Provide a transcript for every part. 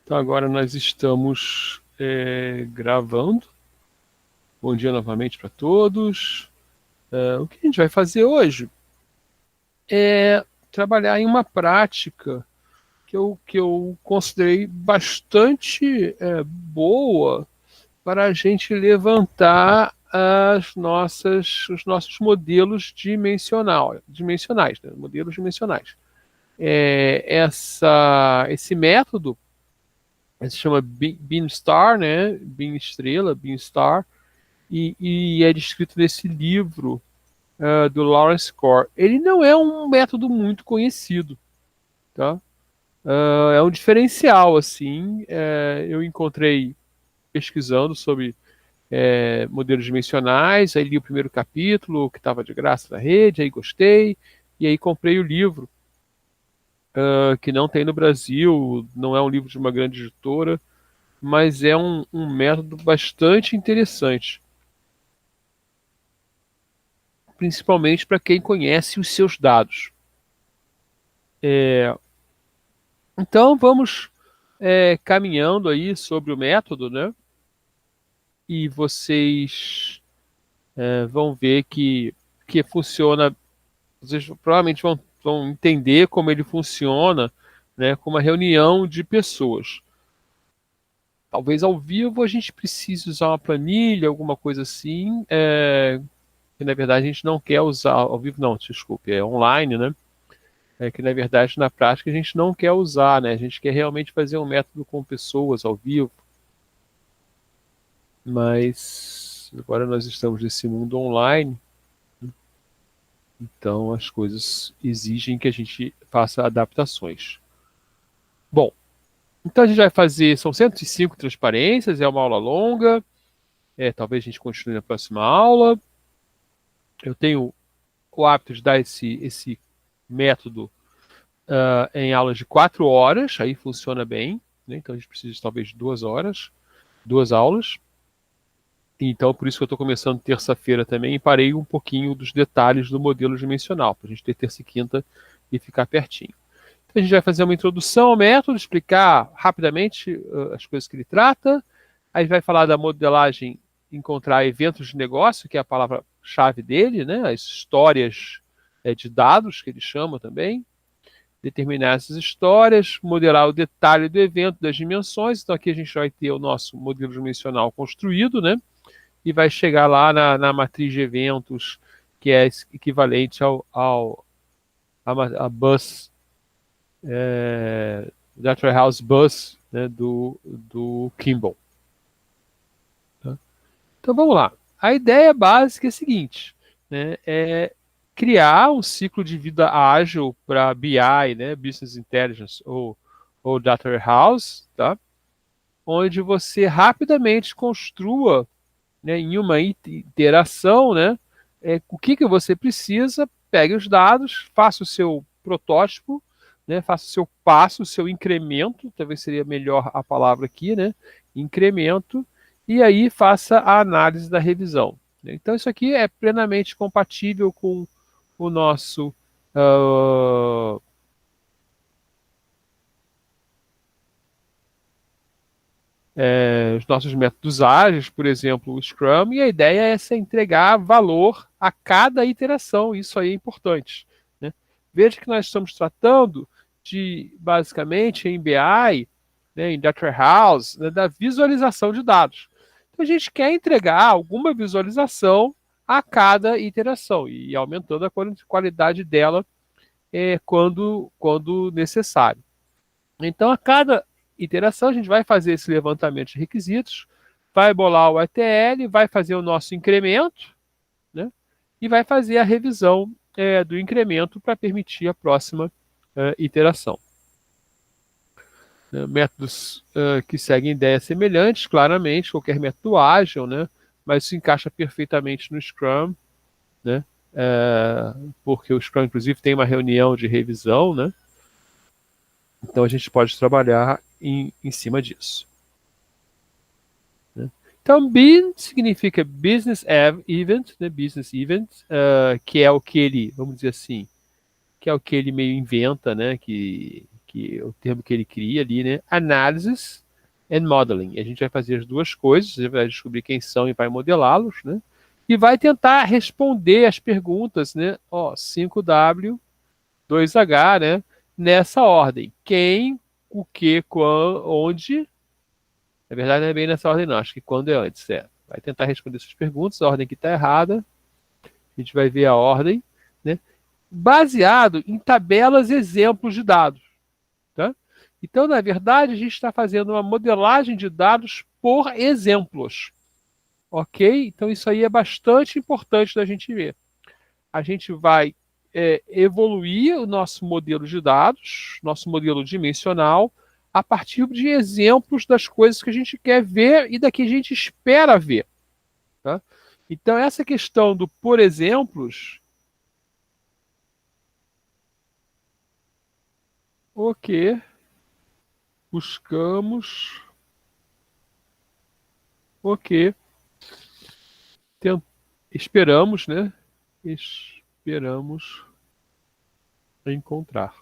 Então agora nós estamos gravando. Bom dia novamente para todos. O que a gente vai fazer hoje é trabalhar em uma prática que eu considerei bastante boa para a gente levantar os nossos modelos dimensionais, né? Modelos dimensionais. Esse método se chama Beanstar, né? Bean estrela, Beanstar, e é descrito nesse livro do Lawrence Core. Ele não é um método muito conhecido, tá? É um diferencial, assim. Eu encontrei pesquisando sobre modelos dimensionais, aí li o primeiro capítulo, que estava de graça na rede, aí gostei, e aí comprei o livro, que não tem no Brasil, não é um livro de uma grande editora, mas é um método bastante interessante, principalmente para quem conhece os seus dados. Então, vamos caminhando aí sobre o método, né? E vocês vão ver que funciona. Vocês provavelmente vão entender como ele funciona, né? Com uma reunião de pessoas. Talvez ao vivo a gente precise usar uma planilha, alguma coisa assim, que na verdade a gente não quer usar. Ao vivo não, desculpe, é online, né? Que na verdade na prática a gente não quer usar, né? A gente quer realmente fazer um método com pessoas ao vivo, mas agora nós estamos nesse mundo online, então as coisas exigem que a gente faça adaptações. Bom, então a gente vai fazer, são 105 transparências, é uma aula longa, talvez a gente continue na próxima aula. Eu tenho o hábito de dar esse método em aulas de 4 horas, aí funciona bem, né? Então a gente precisa de talvez 2 horas, 2 aulas. Então, por isso que eu estou começando terça-feira também e parei um pouquinho dos detalhes do modelo dimensional, para a gente ter terça e quinta e ficar pertinho. Então, a gente vai fazer uma introdução ao método, explicar rapidamente as coisas que ele trata. Aí vai falar da modelagem, encontrar eventos de negócio, que é a palavra-chave dele, né? As histórias de dados, que ele chama também. Determinar essas histórias, modelar o detalhe do evento, das dimensões. Então, aqui a gente vai ter o nosso modelo dimensional construído, né? E vai chegar lá na matriz de eventos, que é equivalente a bus, Data Warehouse Bus, né, do Kimball. Tá? Então vamos lá. A ideia básica é a seguinte, né, é criar um ciclo de vida ágil para BI, né, Business Intelligence ou Data Warehouse, tá? Onde você rapidamente construa, né, em uma iteração, né, o que você precisa, pegue os dados, faça o seu protótipo, né, faça o seu passo, o seu incremento, talvez seria melhor a palavra aqui, né, incremento, e aí faça a análise da revisão. Então isso aqui é plenamente compatível com o nosso os nossos métodos ágeis, por exemplo, o Scrum, e a ideia é essa, entregar valor a cada iteração, isso aí é importante, né? Veja que nós estamos tratando de, basicamente, em BI, né, em Data Warehouse, né, da visualização de dados. Então a gente quer entregar alguma visualização a cada iteração e aumentando a qualidade dela quando necessário. Então, a cada iteração, a gente vai fazer esse levantamento de requisitos, vai bolar o ETL, vai fazer o nosso incremento, né? E vai fazer a revisão do incremento para permitir a próxima iteração. Métodos que seguem ideias semelhantes, claramente, qualquer método ágil, né? Mas se encaixa perfeitamente no Scrum, né? Porque o Scrum, inclusive, tem uma reunião de revisão, né? Então a gente pode trabalhar em cima disso. Né? Então, BEAN significa Business Event, né? Business Event, que é o que ele, vamos dizer assim, que é o que ele meio inventa, né? Que o termo que ele cria ali, né? Analysis and Modeling. A gente vai fazer as duas coisas, você vai descobrir quem são e vai modelá-los, né? E vai tentar responder as perguntas, né? Ó, 5W, 2H, né? Nessa ordem. Quem, o que, quando, onde. Na verdade, não é bem nessa ordem, não. Acho que quando é antes, é. Vai tentar responder essas perguntas, a ordem que está errada. A gente vai ver a ordem, né? Baseado em tabelas e exemplos de dados. Tá? Então, na verdade, a gente está fazendo uma modelagem de dados por exemplos. Ok? Então, isso aí é bastante importante da gente ver. A gente vai evoluir o nosso modelo de dados, nosso modelo dimensional, a partir de exemplos das coisas que a gente quer ver e da que a gente espera ver. Tá? Então, essa questão do por exemplos, ok, buscamos, ok, tem, esperamos, né? Esperamos encontrar.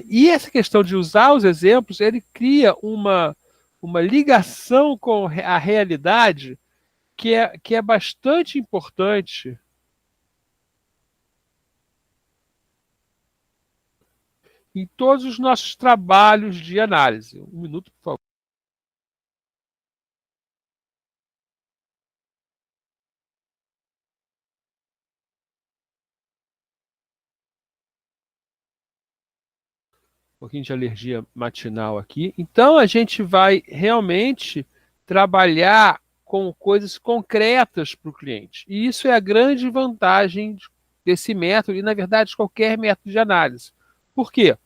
E essa questão de usar os exemplos, ele cria uma ligação com a realidade que é bastante importante em todos os nossos trabalhos de análise. Um minuto, por favor. Um pouquinho de alergia matinal aqui. Então, a gente vai realmente trabalhar com coisas concretas para o cliente. E isso é a grande vantagem desse método e, na verdade, de qualquer método de análise. Por quê?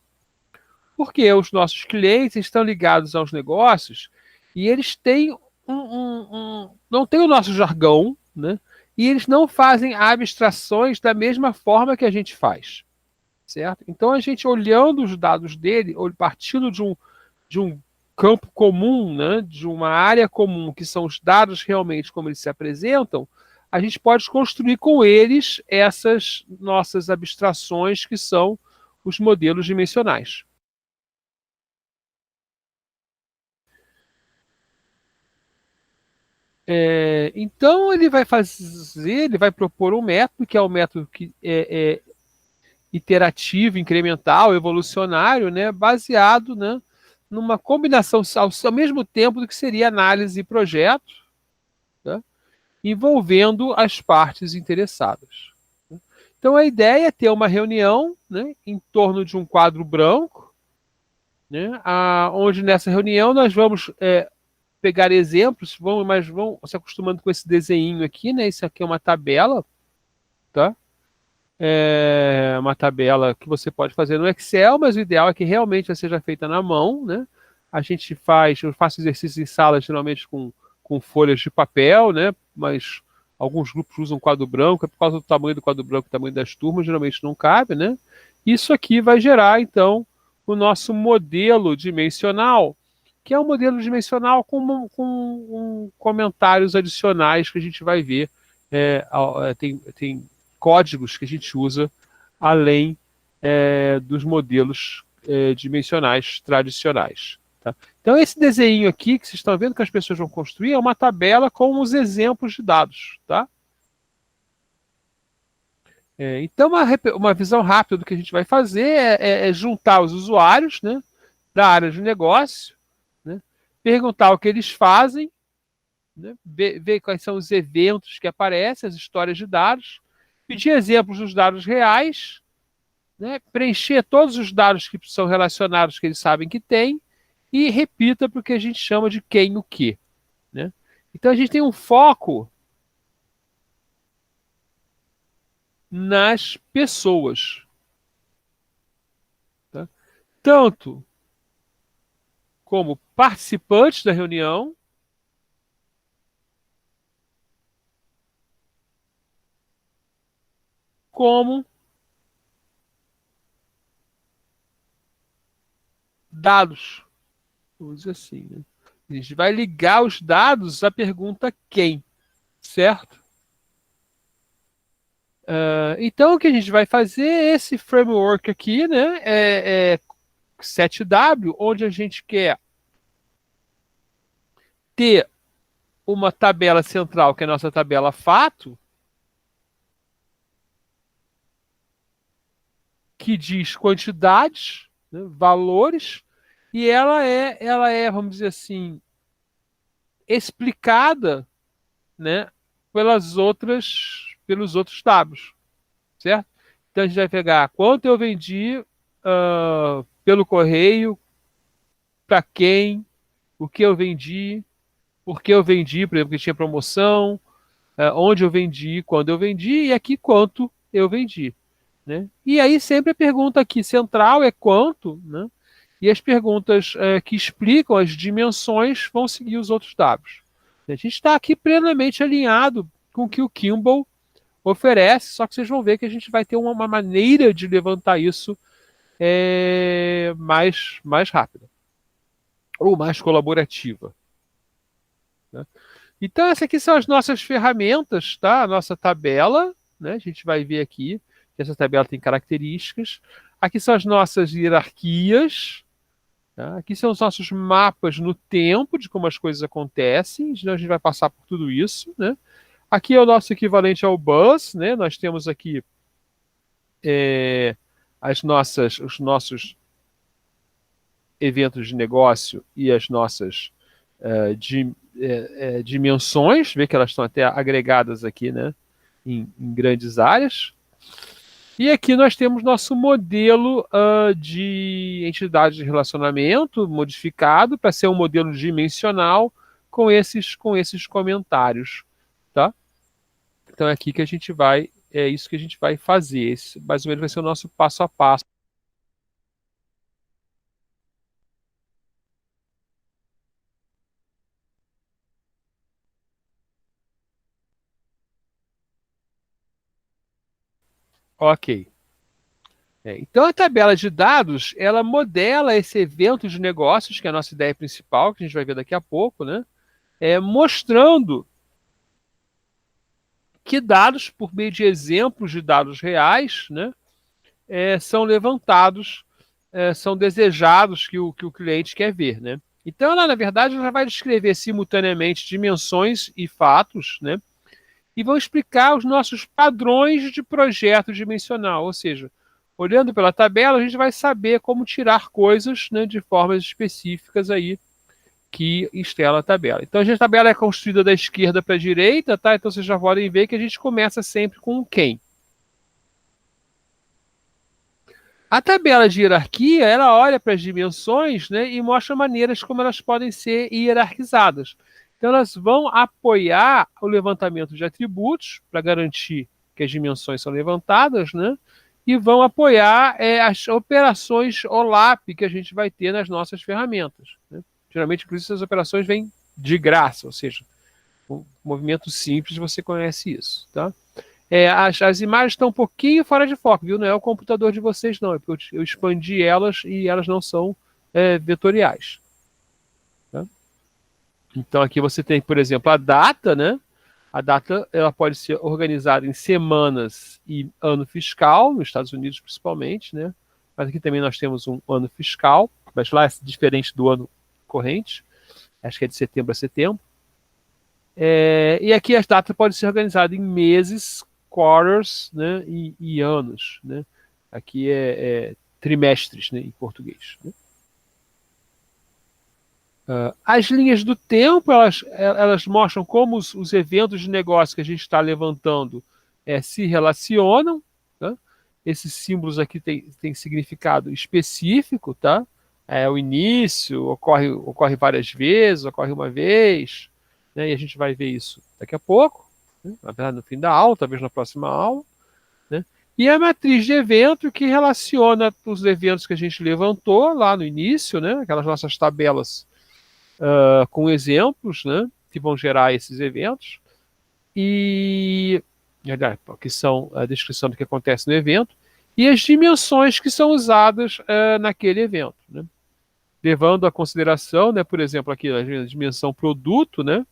Porque os nossos clientes estão ligados aos negócios e eles têm não têm o nosso jargão, né? E eles não fazem abstrações da mesma forma que a gente faz, certo? Então a gente olhando os dados dele, partindo de um campo comum, né? De uma área comum, que são os dados realmente como eles se apresentam, a gente pode construir com eles essas nossas abstrações que são os modelos dimensionais. Então ele vai propor um método que é o método que é iterativo, incremental, evolucionário, né, baseado, né, numa combinação ao mesmo tempo do que seria análise e projeto, tá, envolvendo as partes interessadas. Então a ideia é ter uma reunião, né, em torno de um quadro branco, né, onde nessa reunião nós vamos pegar exemplos, mas vão se acostumando com esse desenho aqui, né? Isso aqui é uma tabela, tá? É uma tabela que você pode fazer no Excel, mas o ideal é que realmente ela seja feita na mão, né? Eu faço exercícios em sala geralmente com folhas de papel, né? Mas alguns grupos usam quadro branco, é por causa do tamanho do quadro branco, o tamanho das turmas, geralmente não cabe, né? Isso aqui vai gerar, então, o nosso modelo dimensional, que é um modelo dimensional com comentários adicionais que a gente vai ver. Tem códigos que a gente usa além dos modelos dimensionais tradicionais. Tá? Então, esse desenho aqui que vocês estão vendo que as pessoas vão construir é uma tabela com os exemplos de dados. Tá? Então, uma visão rápida do que a gente vai fazer é juntar os usuários, né, da área de negócio, né, perguntar o que eles fazem, né, ver quais são os eventos que aparecem, as histórias de dados, pedir exemplos dos dados reais, né, preencher todos os dados que são relacionados que eles sabem que tem e repita para o que a gente chama de quem o que. Né? Então a gente tem um foco nas pessoas. Tá? Tanto como participantes da reunião, como dados. Vamos dizer assim. Né? A gente vai ligar os dados à pergunta quem, certo? Então, o que a gente vai fazer é esse framework aqui, né? É 7W, onde a gente quer ter uma tabela central, que é a nossa tabela fato, que diz quantidades, né, valores, e ela é, vamos dizer assim, explicada, né, pelos outros tabs, certo? Então a gente vai pegar quanto eu vendi pelo correio, para quem, o que eu vendi, por que eu vendi, por exemplo, que tinha promoção, onde eu vendi, quando eu vendi e aqui quanto eu vendi, né? E aí sempre a pergunta aqui central é quanto, né? E as perguntas que explicam as dimensões vão seguir os outros dados. A gente está aqui plenamente alinhado com o que o Kimball oferece, só que vocês vão ver que a gente vai ter uma maneira de levantar isso mais rápida ou mais colaborativa, né? Então, essas aqui são as nossas ferramentas, tá? A nossa tabela, né? A gente vai ver aqui que essa tabela tem características. Aqui são as nossas hierarquias, tá? Aqui são os nossos mapas no tempo de como as coisas acontecem. Então, a gente vai passar por tudo isso, né? Aqui é o nosso equivalente ao bus, né? Nós temos aqui os nossos eventos de negócio e as nossas dimensões, vê que elas estão até agregadas aqui, né, em grandes áreas. E aqui nós temos nosso modelo de entidade de relacionamento modificado para ser um modelo dimensional com esses comentários, tá? Então é aqui que a gente vai, é isso que a gente vai fazer. Esse mais ou menos vai ser o nosso passo a passo. Ok. Então, a tabela de dados, ela modela esse evento de negócios, que é a nossa ideia principal, que a gente vai ver daqui a pouco, né? Mostrando que dados, por meio de exemplos de dados reais, né, são levantados, são desejados que o cliente quer ver, né? Então, ela, na verdade, ela vai descrever simultaneamente dimensões e fatos, né? E vão explicar os nossos padrões de projeto dimensional, ou seja, olhando pela tabela, a gente vai saber como tirar coisas, né, de formas específicas aí que estela a tabela. Então, a tabela é construída da esquerda para a direita, tá? Então, vocês já podem ver que a gente começa sempre com o quem. A tabela de hierarquia, ela olha para as dimensões, né, e mostra maneiras como elas podem ser hierarquizadas. Então, elas vão apoiar o levantamento de atributos para garantir que as dimensões são levantadas, né, e vão apoiar as operações OLAP que a gente vai ter nas nossas ferramentas, né? Geralmente, inclusive, essas operações vêm de graça, ou seja, um movimento simples, você conhece isso, tá? As imagens estão um pouquinho fora de foco, viu? Não é o computador de vocês, não. É porque eu expandi elas e elas não são vetoriais, tá? Então aqui você tem, por exemplo, a data, né? A data ela pode ser organizada em semanas e ano fiscal, nos Estados Unidos principalmente, né? Mas aqui também nós temos um ano fiscal, mas lá é diferente do ano corrente. Acho que é de setembro a setembro. E aqui as datas podem ser organizadas em meses, quarters, né, e anos, né? Aqui é trimestres, né, em português, né? As linhas do tempo, elas mostram como os eventos de negócio que a gente está levantando se relacionam, tá? Esses símbolos aqui têm significado específico, tá? O início, ocorre várias vezes, ocorre uma vez, né? E a gente vai ver isso daqui a pouco, né? Na verdade, no fim da aula, talvez na próxima aula, né? E a matriz de evento que relaciona os eventos que a gente levantou lá no início, né? Aquelas nossas tabelas com exemplos, né, que vão gerar esses eventos, e que são a descrição do que acontece no evento, e as dimensões que são usadas naquele evento, né? Levando a consideração, né, por exemplo, aqui a dimensão produto, né,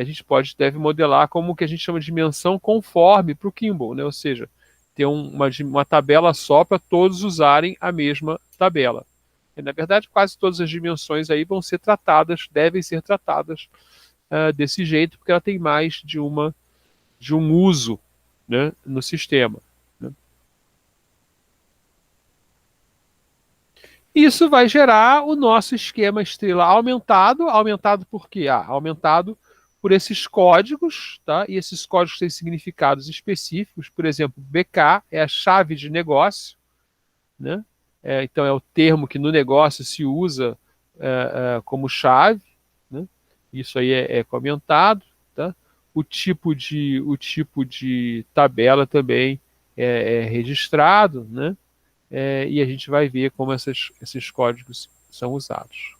a gente deve modelar como o que a gente chama de dimensão conforme para o Kimball, né? Ou seja, ter uma tabela só para todos usarem a mesma tabela. E, na verdade, quase todas as dimensões aí vão ser tratadas, devem ser tratadas desse jeito, porque ela tem mais de um uso, né, no sistema. Né? Isso vai gerar o nosso esquema estrela aumentado. Aumentado por quê? Aumentado por esses códigos, tá? E esses códigos têm significados específicos. Por exemplo, BK é a chave de negócio, né? Então é o termo que no negócio se usa como chave, né? Isso aí é comentado, tá? O tipo de tabela também é registrado, né? E a gente vai ver como esses códigos são usados.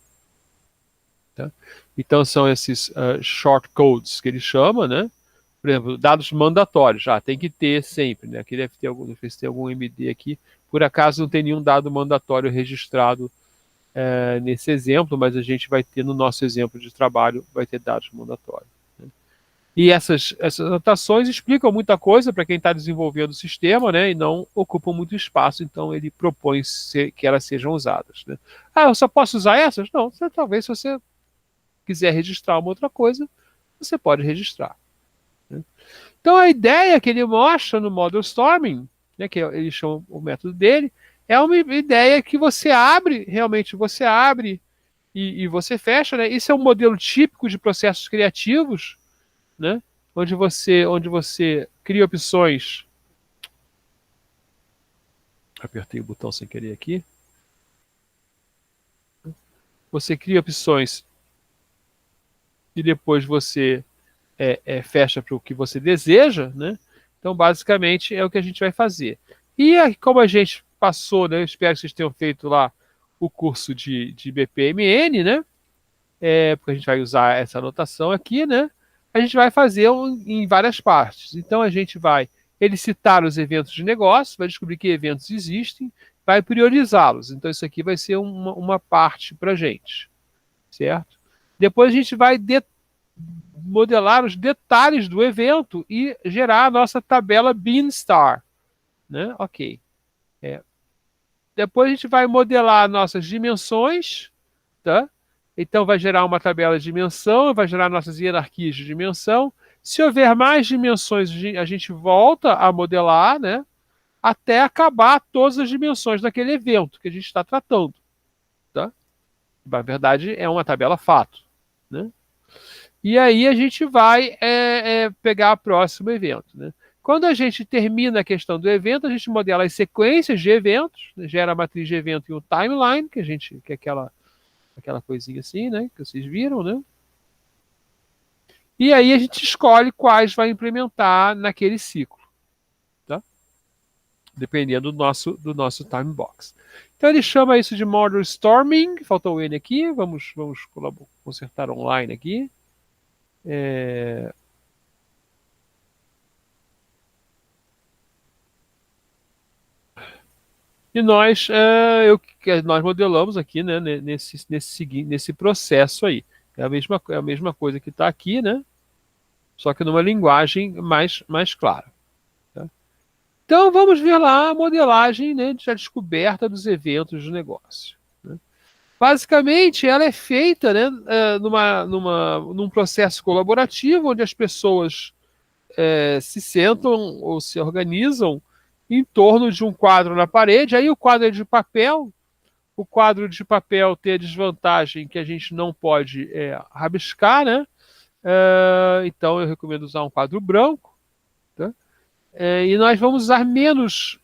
Tá? Então são esses short codes que ele chama, né? Por exemplo, dados mandatórios, tem que ter sempre, né? Aqui deve ter algum, não sei se tem algum MD aqui. Por acaso não tem nenhum dado mandatório registrado nesse exemplo, mas a gente vai ter no nosso exemplo de trabalho, vai ter dados mandatórios. Né? E essas anotações explicam muita coisa para quem está desenvolvendo o sistema, né? E não ocupam muito espaço, então ele propõe que elas sejam usadas. Né? Eu só posso usar essas? Não, talvez se você quiser registrar uma outra coisa, você pode registrar. Né? Então a ideia que ele mostra no Model Storming, né, que ele chama o método dele, é uma ideia que você abre, realmente você abre e você fecha. Né? Isso é um modelo típico de processos criativos, né? Onde você cria opções. Apertei o botão sem querer aqui. Você cria opções e depois você fecha para o que você deseja, né? Então, basicamente, é o que a gente vai fazer. E como a gente passou, né? Eu espero que vocês tenham feito lá o curso de BPMN, né? Porque a gente vai usar essa anotação aqui, né? A gente vai fazer em várias partes. Então, a gente vai elicitar os eventos de negócio, vai descobrir que eventos existem, vai priorizá-los. Então, isso aqui vai ser uma parte para a gente, certo? Depois a gente vai modelar os detalhes do evento e gerar a nossa tabela Beanstar, né? Ok. Depois a gente vai modelar nossas dimensões, tá? Então vai gerar uma tabela de dimensão, vai gerar nossas hierarquias de dimensão. Se houver mais dimensões, a gente volta a modelar, né? Até acabar todas as dimensões daquele evento que a gente está tratando, tá? Na verdade, é uma tabela fato, né? E aí a gente vai pegar o próximo evento. Né? Quando a gente termina a questão do evento, a gente modela as sequências de eventos, né? Gera a matriz de evento e o timeline, que é aquela coisinha assim, né? Que vocês viram, né? E aí a gente escolhe quais vai implementar naquele ciclo, tá? Dependendo do nosso time box. Então ele chama isso de Model Storming, faltou o N aqui, vamos consertar online aqui. E nós modelamos aqui, né, nesse processo aí. É a mesma coisa que está aqui, né? Só que numa linguagem mais clara. Tá? Então vamos ver lá a modelagem, né, de a descoberta dos eventos do negócio. Né? Basicamente, ela é feita, né, num processo colaborativo, onde as pessoas se sentam ou se organizam em torno de um quadro na parede. Aí o quadro é de papel. O quadro de papel tem a desvantagem que a gente não pode rabiscar, né? Então eu recomendo usar um quadro branco. Tá? E nós vamos usar menos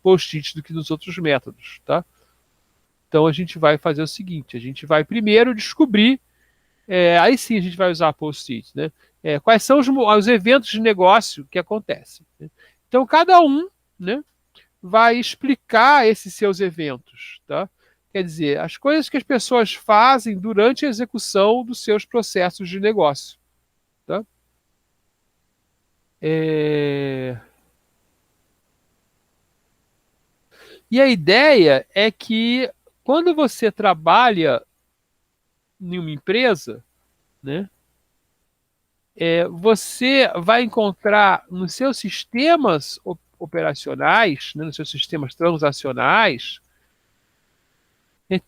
post-its do que nos outros métodos. Tá? Então a gente vai fazer o seguinte: a gente vai primeiro descobrir, aí sim a gente vai usar post-its, né? Quais são os eventos de negócio que acontecem. Né? Então cada um, né, vai explicar esses seus eventos, tá? Quer dizer, as coisas que as pessoas fazem durante a execução dos seus processos de negócio, tá? É... E a ideia é que quando você trabalha em uma empresa, né? Você vai encontrar nos seus sistemas operacionais, né, nos seus sistemas transacionais,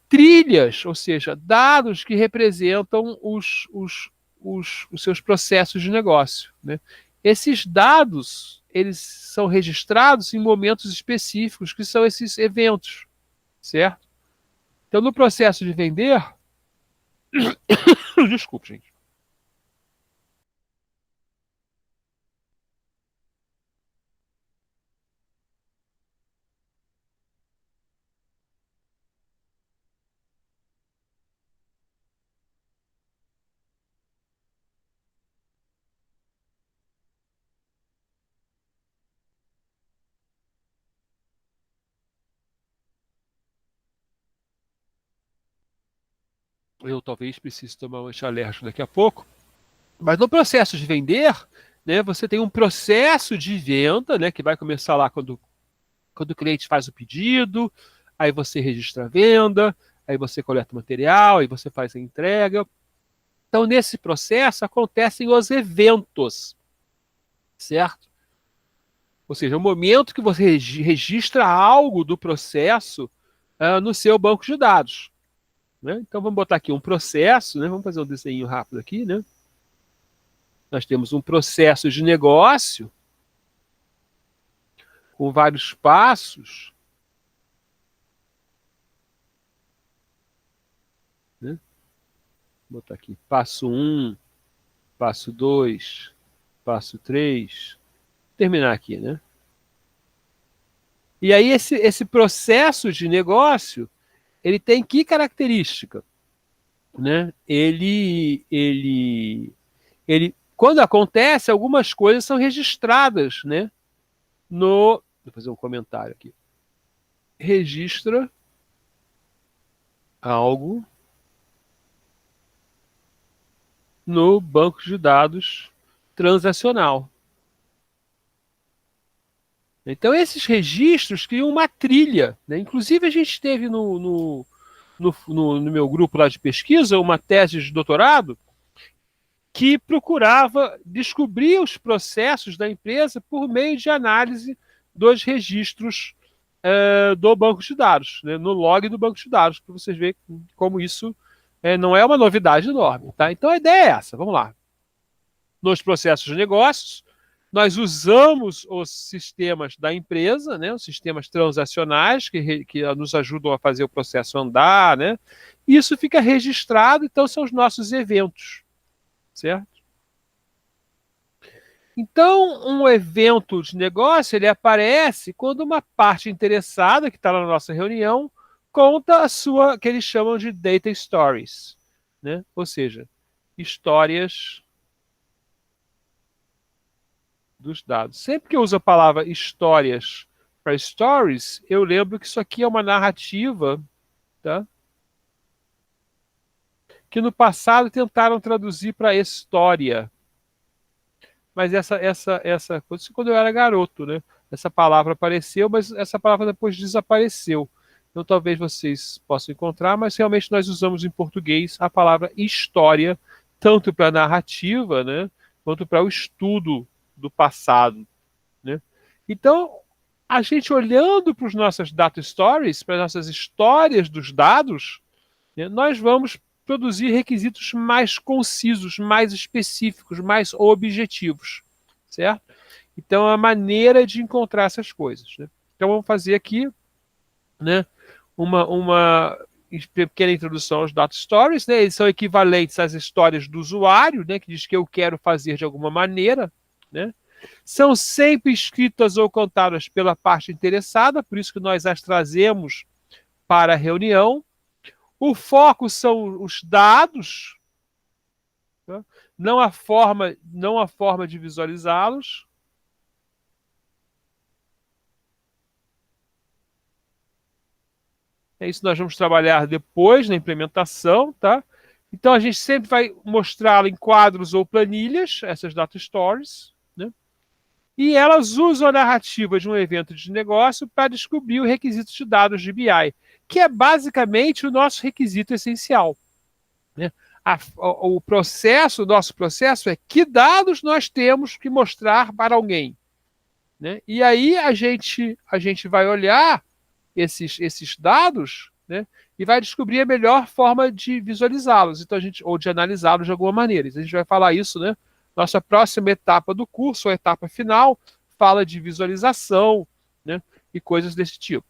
trilhas, ou seja, dados que representam os seus processos de negócio, né? Esses dados, eles são registrados em momentos específicos, que são esses eventos, certo? Então, no processo de vender, desculpe, gente. Eu talvez precise tomar um antialérgico daqui a pouco. Mas no processo de vender, né, você tem um processo de venda, né, que vai começar lá quando o cliente faz o pedido, aí você registra a venda, aí você coleta o material, aí você faz a entrega. Então, nesse processo, acontecem os eventos, certo? Ou seja, o momento que você registra algo do processo no seu banco de dados. Né? Então, vamos botar aqui um processo, né? Vamos fazer um desenho rápido aqui, né? Nós temos um processo de negócio com vários passos, né? Vou botar aqui passo 1, passo 2, passo 3, terminar aqui, né? E aí esse processo de negócio, ele tem que característica, né? Quando acontece, algumas coisas são registradas, né? Vou fazer um comentário aqui. Registra algo no banco de dados transacional. Então, esses registros criam uma trilha, né? Inclusive, a gente teve no meu grupo lá de pesquisa uma tese de doutorado que procurava descobrir os processos da empresa por meio de análise dos registros do banco de dados, né? No log do banco de dados, para vocês verem como isso não é uma novidade enorme. Tá? Então, a ideia é essa. Vamos lá. Nos processos de negócios, nós usamos os sistemas da empresa, né, os sistemas transacionais que nos ajudam a fazer o processo andar, né? E isso fica registrado, então são os nossos eventos, certo? Então, um evento de negócio, ele aparece quando uma parte interessada, que está na nossa reunião, conta a sua, que eles chamam de data stories, né? Ou seja, histórias dos dados. Sempre que eu uso a palavra histórias para stories, eu lembro que isso aqui é uma narrativa, tá? Que no passado tentaram traduzir para história. Mas isso quando eu era garoto, né? Essa palavra apareceu, mas essa palavra depois desapareceu. Então talvez vocês possam encontrar, mas realmente nós usamos em português a palavra história, tanto para narrativa, né? Quanto para o estudo do passado, né? Então, a gente olhando para as nossas data stories, para as nossas histórias dos dados, né, nós vamos produzir requisitos mais concisos, mais específicos, mais objetivos, certo? Então, é a maneira de encontrar essas coisas. Né? Então, vamos fazer aqui, né, uma pequena introdução aos data stories. Né? Eles são equivalentes às histórias do usuário, né, que diz que eu quero fazer de alguma maneira, né? São sempre escritas ou contadas pela parte interessada, por isso que nós as trazemos para a reunião. O foco são os dados, tá? Não a forma de visualizá-los. É isso que nós vamos trabalhar depois na implementação, tá? Então a gente sempre vai mostrá-lo em quadros ou planilhas, essas data stories, né? E elas usam a narrativa de um evento de negócio para descobrir o requisito de dados de BI, que é basicamente o nosso requisito essencial, né? o processo, o nosso processo é que dados nós temos que mostrar para alguém. Né? E aí a gente vai olhar esses dados, né, e vai descobrir a melhor forma de visualizá-los, então ou de analisá-los de alguma maneira. A gente vai falar isso, né? Nossa próxima etapa do curso, a etapa final, fala de visualização, né, e coisas desse tipo.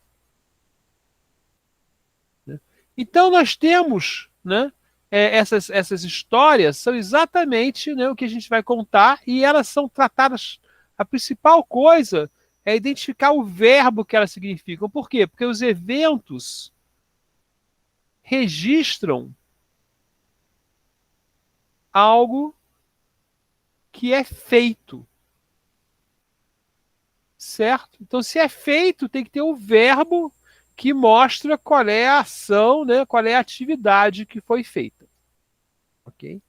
Né? Então nós temos, né, essas histórias são exatamente, né, o que a gente vai contar, e elas são tratadas. A principal coisa é identificar o verbo que elas significam. Por quê? Porque os eventos registram algo que é feito. Certo? Então, se é feito, tem que ter o verbo que mostra qual é a ação, né? Qual é a atividade que foi feita. Ok?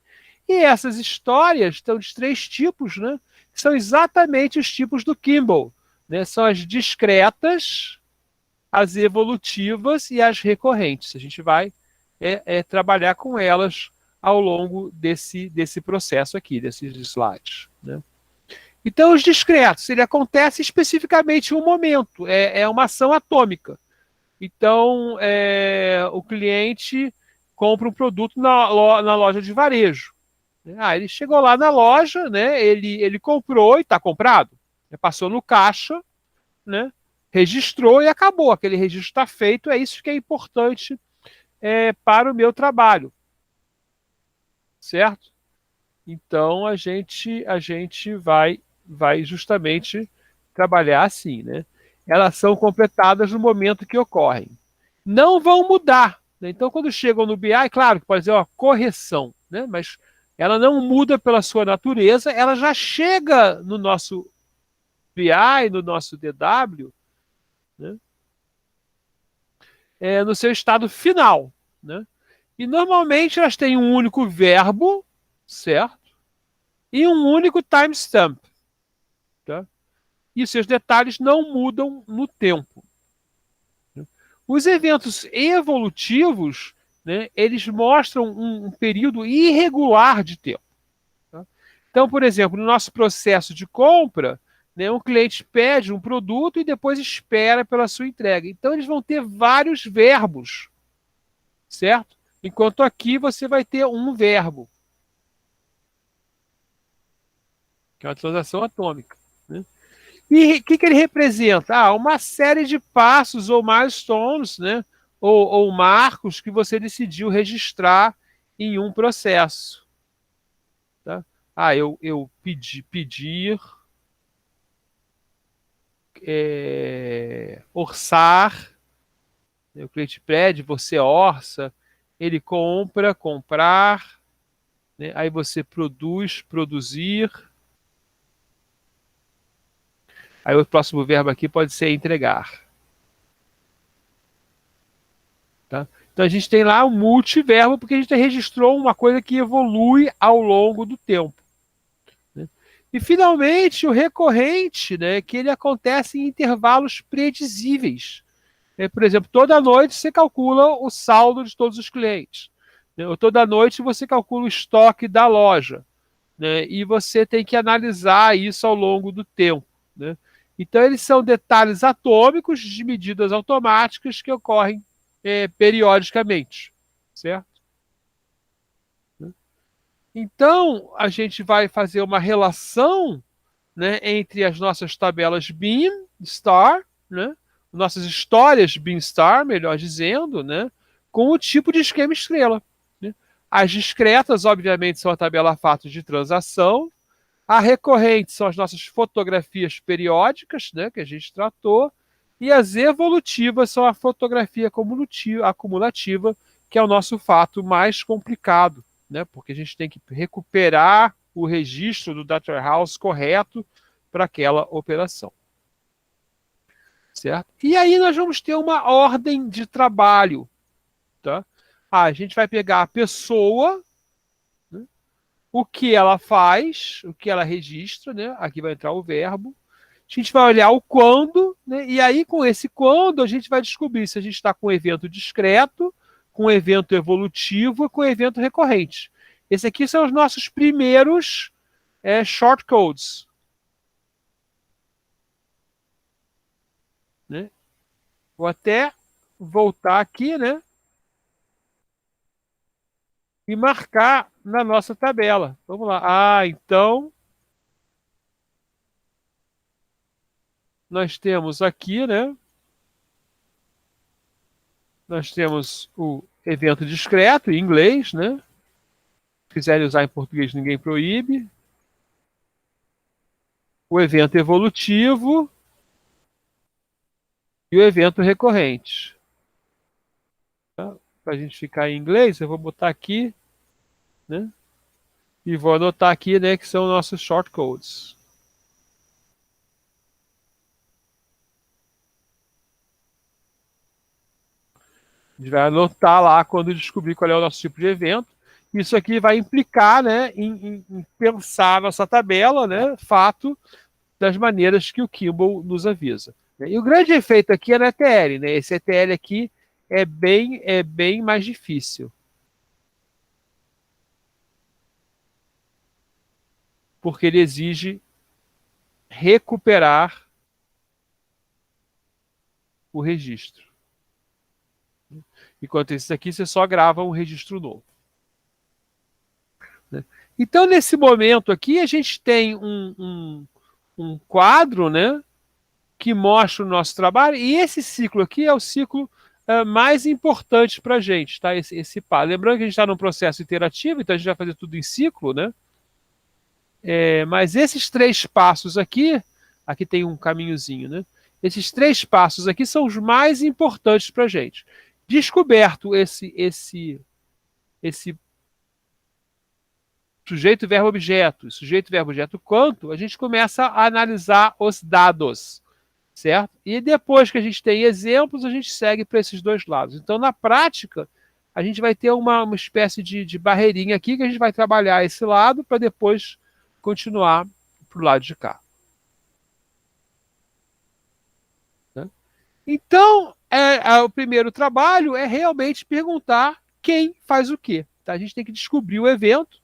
E essas histórias estão de 3 tipos, né? Que são exatamente os tipos do Kimball. Né? São as discretas, as evolutivas e as recorrentes. A gente vai trabalhar com elas ao longo desse processo aqui, desses slides. Né? Então, os discretos, ele acontece especificamente em um momento, é uma ação atômica. Então, o cliente compra um produto na loja de varejo. Ele chegou lá na loja, né, ele comprou e está comprado. Passou no caixa, né, registrou e acabou. Aquele registro está feito, é isso que é importante para o meu trabalho. Certo? Então, a gente vai justamente trabalhar assim, né? Elas são completadas no momento que ocorrem. Não vão mudar. Né? Então, quando chegam no BI, claro que pode ser uma correção, né? Mas ela não muda pela sua natureza, ela já chega no nosso BI, no nosso DW, né? No seu estado final. Né? E normalmente elas têm um único verbo, certo? E um único timestamp. Tá? E seus detalhes não mudam no tempo. Os eventos evolutivos, né, eles mostram um período irregular de tempo. Tá? Então, por exemplo, no nosso processo de compra, né, um cliente pede um produto e depois espera pela sua entrega. Então, eles vão ter vários verbos, certo? Enquanto aqui você vai ter um verbo, que é uma transação atômica. Né? E o que ele representa? Uma série de passos ou milestones, né? ou marcos que você decidiu registrar em um processo. Tá? Eu pedir, orçar, né? O cliente pede, você orça, ele compra, comprar, né? Aí você produz, produzir. Aí o próximo verbo aqui pode ser entregar. Tá? Então a gente tem lá um multiverbo porque a gente registrou uma coisa que evolui ao longo do tempo. Né? E finalmente o recorrente, né, que ele acontece em intervalos predizíveis. Por exemplo, toda noite você calcula o saldo de todos os clientes. Né? Ou toda noite você calcula o estoque da loja. Né? E você tem que analisar isso ao longo do tempo. Né? Então eles são detalhes atômicos de medidas automáticas que ocorrem periodicamente, certo? Então, a gente vai fazer uma relação, né, entre as nossas tabelas Beam, Star, né, nossas histórias Beam Star, melhor dizendo, né, com o tipo de esquema estrela. Né? As discretas, obviamente, são a tabela fatos de transação. A recorrente são as nossas fotografias periódicas, né, que a gente tratou. E as evolutivas são a fotografia acumulativa, que é o nosso fato mais complicado, né? Porque a gente tem que recuperar o registro do data warehouse correto para aquela operação. Certo? E aí nós vamos ter uma ordem de trabalho. Tá? A gente vai pegar a pessoa, né? O que ela faz, o que ela registra, né? Aqui vai entrar o verbo. A gente vai olhar o quando, né? E aí com esse quando a gente vai descobrir se a gente está com um evento discreto, com um evento evolutivo e com um evento recorrente. Esse aqui são os nossos primeiros shortcodes. Né? Vou até voltar aqui, né? E marcar na nossa tabela. Vamos lá. Então nós temos aqui, né? Nós temos o evento discreto em inglês, né? Se quiserem usar em português, ninguém proíbe. O evento evolutivo e o evento recorrente. Tá? Para a gente ficar em inglês, eu vou botar aqui, né? E vou anotar aqui, né, que são nossos shortcodes. A gente vai anotar lá quando descobrir qual é o nosso tipo de evento. Isso aqui vai implicar, né, em pensar a nossa tabela, né, fato das maneiras que o Kimball nos avisa. E o grande efeito aqui é na ETL, né? Esse ETL aqui é bem mais difícil. Porque ele exige recuperar o registro. Enquanto esse aqui, você só grava um registro novo. Né? Então, nesse momento aqui, a gente tem um quadro, né, que mostra o nosso trabalho, e esse ciclo aqui é o ciclo mais importante para a gente, tá? Esse par. Lembrando que a gente está num processo iterativo, então a gente vai fazer tudo em ciclo, né? Mas esses 3 passos aqui tem um caminhozinho, né? Esses 3 passos aqui são os mais importantes para a gente. Descoberto esse sujeito, verbo, objeto, sujeito, verbo, objeto, quanto, a gente começa a analisar os dados, certo? E depois que a gente tem exemplos, a gente segue para esses dois lados. Então, na prática, a gente vai ter uma espécie de barreirinha aqui que a gente vai trabalhar esse lado para depois continuar para o lado de cá. Né? Então, o primeiro trabalho é realmente perguntar quem faz o quê. Tá? A gente tem que descobrir o evento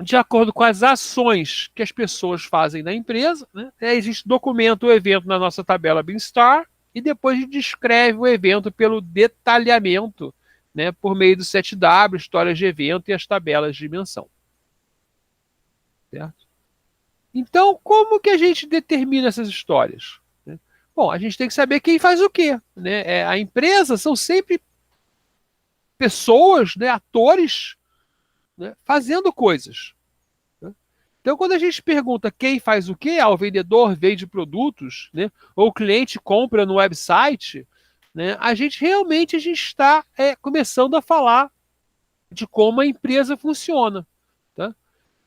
de acordo com as ações que as pessoas fazem na empresa. Né? A gente documenta o evento na nossa tabela Beanstar e depois a gente descreve o evento pelo detalhamento, né, por meio do 7W, histórias de evento e as tabelas de dimensão. Certo? Então, como que a gente determina essas histórias? Bom, a gente tem que saber quem faz o quê. Né? A empresa são sempre pessoas, né, atores, né, fazendo coisas. Né? Então, quando a gente pergunta quem faz o quê, o vendedor vende produtos, né, ou o cliente compra no website, né, a gente está começando a falar de como a empresa funciona. Tá?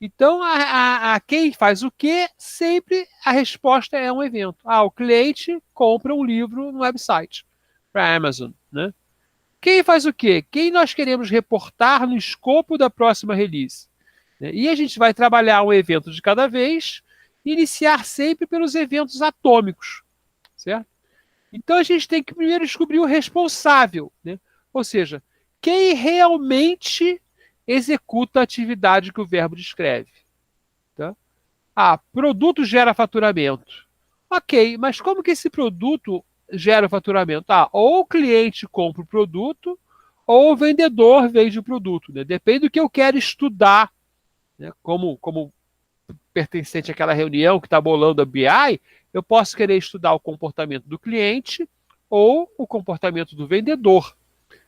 Então, a quem faz o quê, sempre a resposta é um evento. O cliente compra um livro no website, para a Amazon. Né? Quem faz o quê? Quem nós queremos reportar no escopo da próxima release? E a gente vai trabalhar um evento de cada vez, iniciar sempre pelos eventos atômicos, certo? Então a gente tem que primeiro descobrir o responsável, né? Ou seja, quem realmente executa a atividade que o verbo descreve. Tá? Produto gera faturamento. Ok, mas como que esse produto gera faturamento? Ou o cliente compra o produto, ou o vendedor vende o produto. Né? Depende do que eu quero estudar, né? Como pertencente àquela reunião que está bolando a BI, eu posso querer estudar o comportamento do cliente ou o comportamento do vendedor,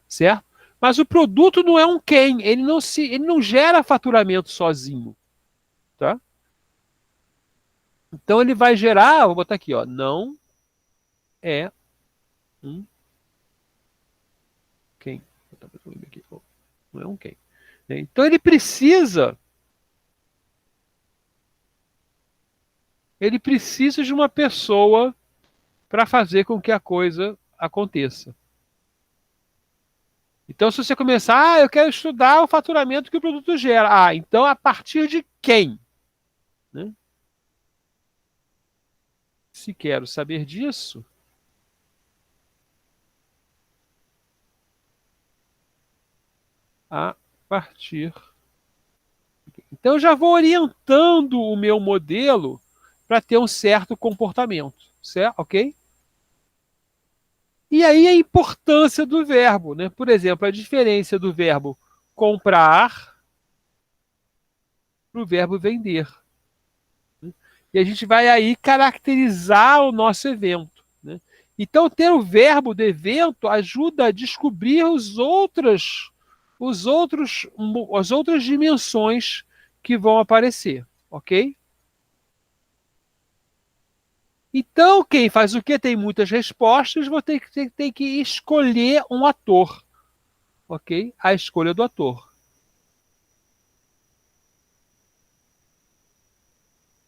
certo? Mas o produto não é um quem, ele não gera faturamento sozinho, tá? Então ele vai gerar, vou botar aqui, ó, não é um quem. Não é um quem. Então ele precisa de uma pessoa para fazer com que a coisa aconteça. Então, se você começar, eu quero estudar o faturamento que o produto gera. Então a partir de quem? Né? Se quero saber disso, a partir. Então, eu já vou orientando o meu modelo para ter um certo comportamento, certo? Ok? E aí a importância do verbo, né? Por exemplo, a diferença do verbo comprar para o verbo vender. E a gente vai aí caracterizar o nosso evento, né? Então, ter o verbo do evento ajuda a descobrir as outras dimensões que vão aparecer, ok? Então, quem faz o que tem muitas respostas, vou ter que escolher um ator, ok? A escolha do ator.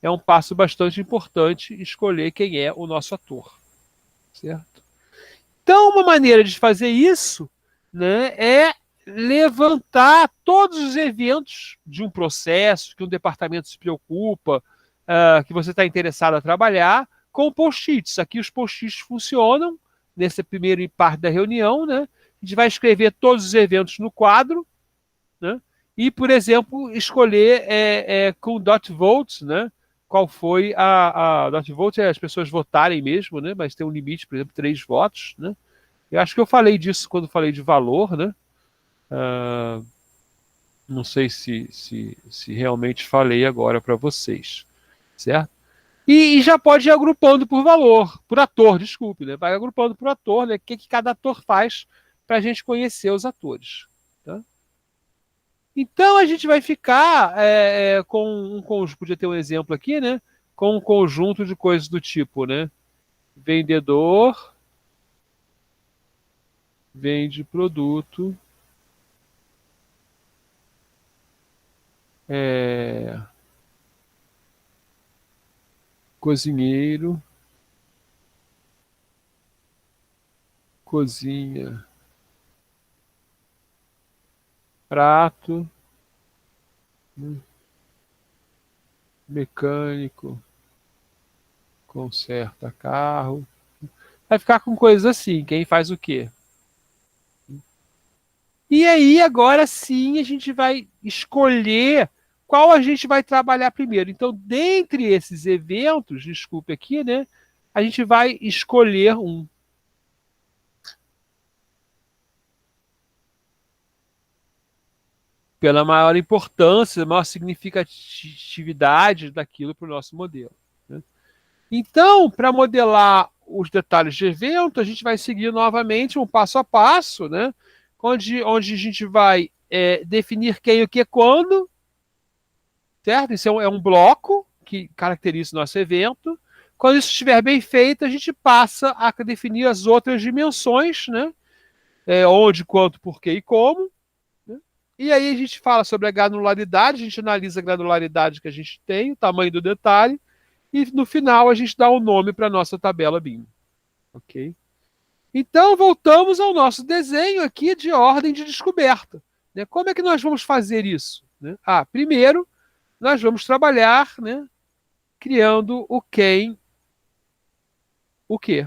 É um passo bastante importante escolher quem é o nosso ator, certo? Então, uma maneira de fazer isso, né, é levantar todos os eventos de um processo que um departamento se preocupa, que você está interessado a trabalhar, com post-its. Aqui os post-its funcionam nessa primeira parte da reunião, né? A gente vai escrever todos os eventos no quadro, né? E, por exemplo, escolher com dot votes, né? Qual foi a dot vote é as pessoas votarem mesmo, né? Mas tem um limite, por exemplo, 3 votos, né? Eu acho que eu falei disso quando falei de valor, né? Não sei se realmente falei agora para vocês, certo? E já pode ir agrupando por valor, por ator, desculpe, né? Vai agrupando por ator, né? O que cada ator faz para a gente conhecer os atores, tá? Então a gente vai ficar com um conjunto, podia ter um exemplo aqui, né? Com um conjunto de coisas do tipo, né? Vendedor vende produto, é, cozinheiro cozinha, prato, né? Mecânico conserta carro. Vai ficar com coisas assim, quem faz o quê? E aí, agora sim, a gente vai escolher qual a gente vai trabalhar primeiro. Então, dentre esses eventos, desculpe aqui, né? A gente vai escolher um. Pela maior importância, maior significatividade daquilo para o nosso modelo, né? Então, para modelar os detalhes de evento, a gente vai seguir novamente um passo a passo, né? Onde a gente vai definir quem, o que, quando, certo? Isso é um bloco que caracteriza o nosso evento. Quando isso estiver bem feito, a gente passa a definir as outras dimensões, né? Onde, quanto, porquê e como, né? E aí a gente fala sobre a granularidade, a gente analisa a granularidade que a gente tem, o tamanho do detalhe, e no final a gente dá o nome para a nossa tabela BIM. Ok? Então voltamos ao nosso desenho aqui de ordem de descoberta, né? Como é que nós vamos fazer isso, né? Primeiro, nós vamos trabalhar, né, criando o quem, o que.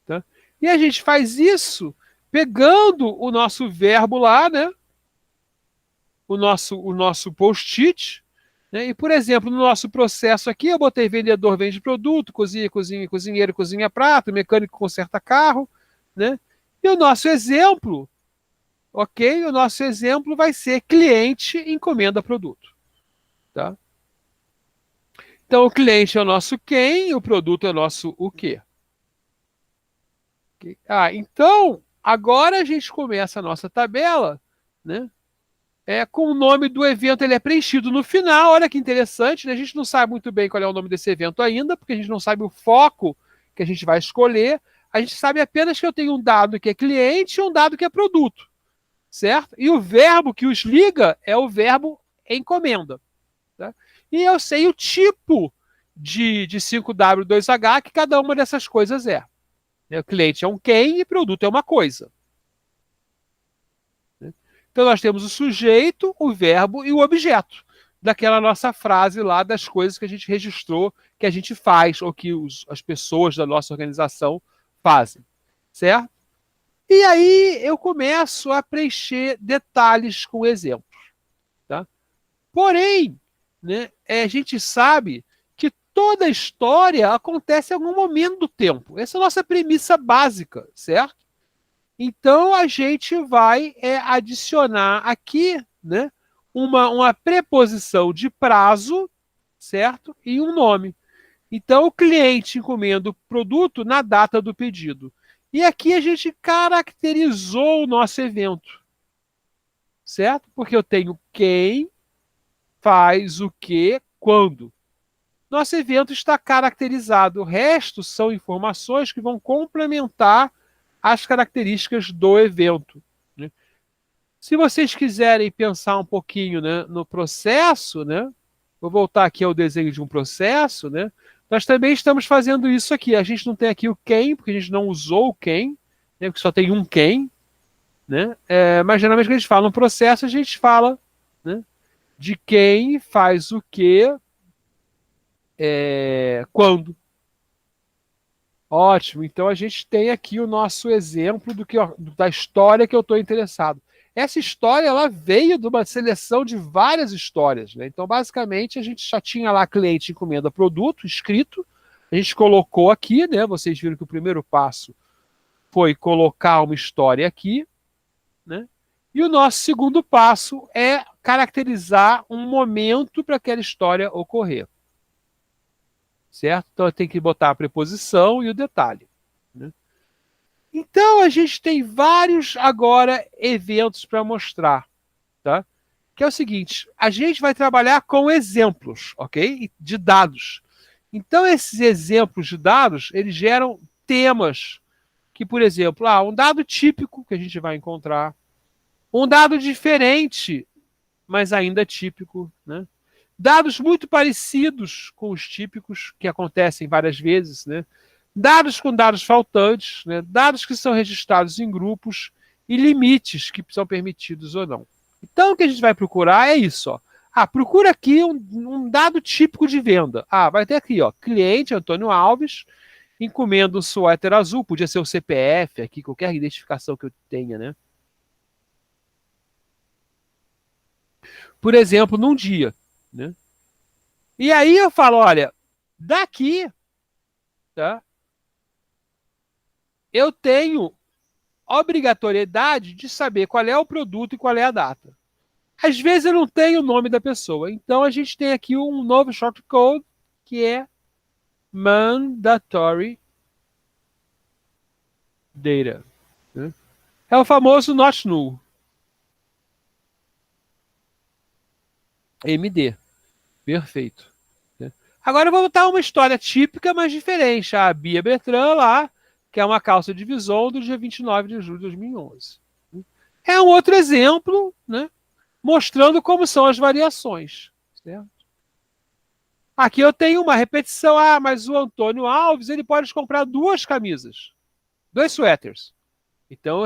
Tá? E a gente faz isso pegando o nosso verbo lá, né, o nosso post-it, né? E, por exemplo, no nosso processo aqui, eu botei vendedor vende produto, cozinheiro cozinha prato, mecânico conserta carro, né? E o nosso exemplo, ok? O nosso exemplo vai ser cliente encomenda produto, tá? Então, o cliente é o nosso quem, o produto é o nosso o quê. Okay? Então, agora a gente começa a nossa tabela, né? Com o nome do evento, ele é preenchido no final. Olha que interessante, né? A gente não sabe muito bem qual é o nome desse evento ainda, porque a gente não sabe o foco que a gente vai escolher. A gente sabe apenas que eu tenho um dado que é cliente e um dado que é produto, certo? E o verbo que os liga é o verbo encomenda. Tá? E eu sei o tipo de 5W2H que cada uma dessas coisas é. O cliente é um quem e produto é uma coisa. Então nós temos o sujeito, o verbo e o objeto daquela nossa frase lá das coisas que a gente registrou, que a gente faz ou que as pessoas da nossa organização fazem, certo? E aí eu começo a preencher detalhes com exemplos. Tá? Porém, né, a gente sabe que toda história acontece em algum momento do tempo. Essa é a nossa premissa básica, certo? Então a gente vai adicionar aqui, né, uma preposição de prazo, certo? E um nome. Então o cliente encomenda o produto na data do pedido. E aqui a gente caracterizou o nosso evento, certo? Porque eu tenho quem faz o que, quando. Nosso evento está caracterizado. O resto são informações que vão complementar as características do evento. Né? Se vocês quiserem pensar um pouquinho, né, no processo, né, vou voltar aqui ao desenho de um processo, né, nós também estamos fazendo isso aqui. A gente não tem aqui o quem, porque a gente não usou o quem, né, porque só tem um quem. Né? Mas geralmente quando a gente fala no processo, a gente fala, né, de quem faz o que, quando. Ótimo. Então a gente tem aqui o nosso exemplo da história que eu estou interessado. Essa história ela veio de uma seleção de várias histórias. Né? Então, basicamente, a gente já tinha lá cliente encomenda produto escrito. A gente colocou aqui, né? Vocês viram que o primeiro passo foi colocar uma história aqui. Né? E o nosso segundo passo é caracterizar um momento para aquela história ocorrer. Certo? Então eu tenho que botar a preposição e o detalhe. Né? Então a gente tem vários agora eventos para mostrar, tá? Que é o seguinte: a gente vai trabalhar com exemplos, ok? De dados. Então esses exemplos de dados eles geram temas que, por exemplo, um dado típico que a gente vai encontrar, um dado diferente, mas ainda típico, né? Dados muito parecidos com os típicos, que acontecem várias vezes, né? Dados com dados faltantes, né? Dados que são registrados em grupos e limites que são permitidos ou não. Então, o que a gente vai procurar é isso. Ó. Procura aqui um dado típico de venda. Vai ter aqui, ó, cliente Antônio Alves, encomenda um suéter azul, podia ser o CPF aqui, qualquer identificação que eu tenha, né? Por exemplo, num dia. Né? E aí eu falo, olha, daqui, tá? Eu tenho obrigatoriedade de saber qual é o produto e qual é a data. Às vezes eu não tenho o nome da pessoa, então a gente tem aqui um novo shortcode que é mandatory data. Né? É o famoso not null. MD. Perfeito. Agora eu vou botar uma história típica, mas diferente. A Bia Bertrand lá, que é uma calça de vison do dia 29 de julho de 2011. É um outro exemplo, né, mostrando como são as variações. Certo? Aqui eu tenho uma repetição. Mas o Antônio Alves ele pode comprar duas camisas, dois suéteres. Então,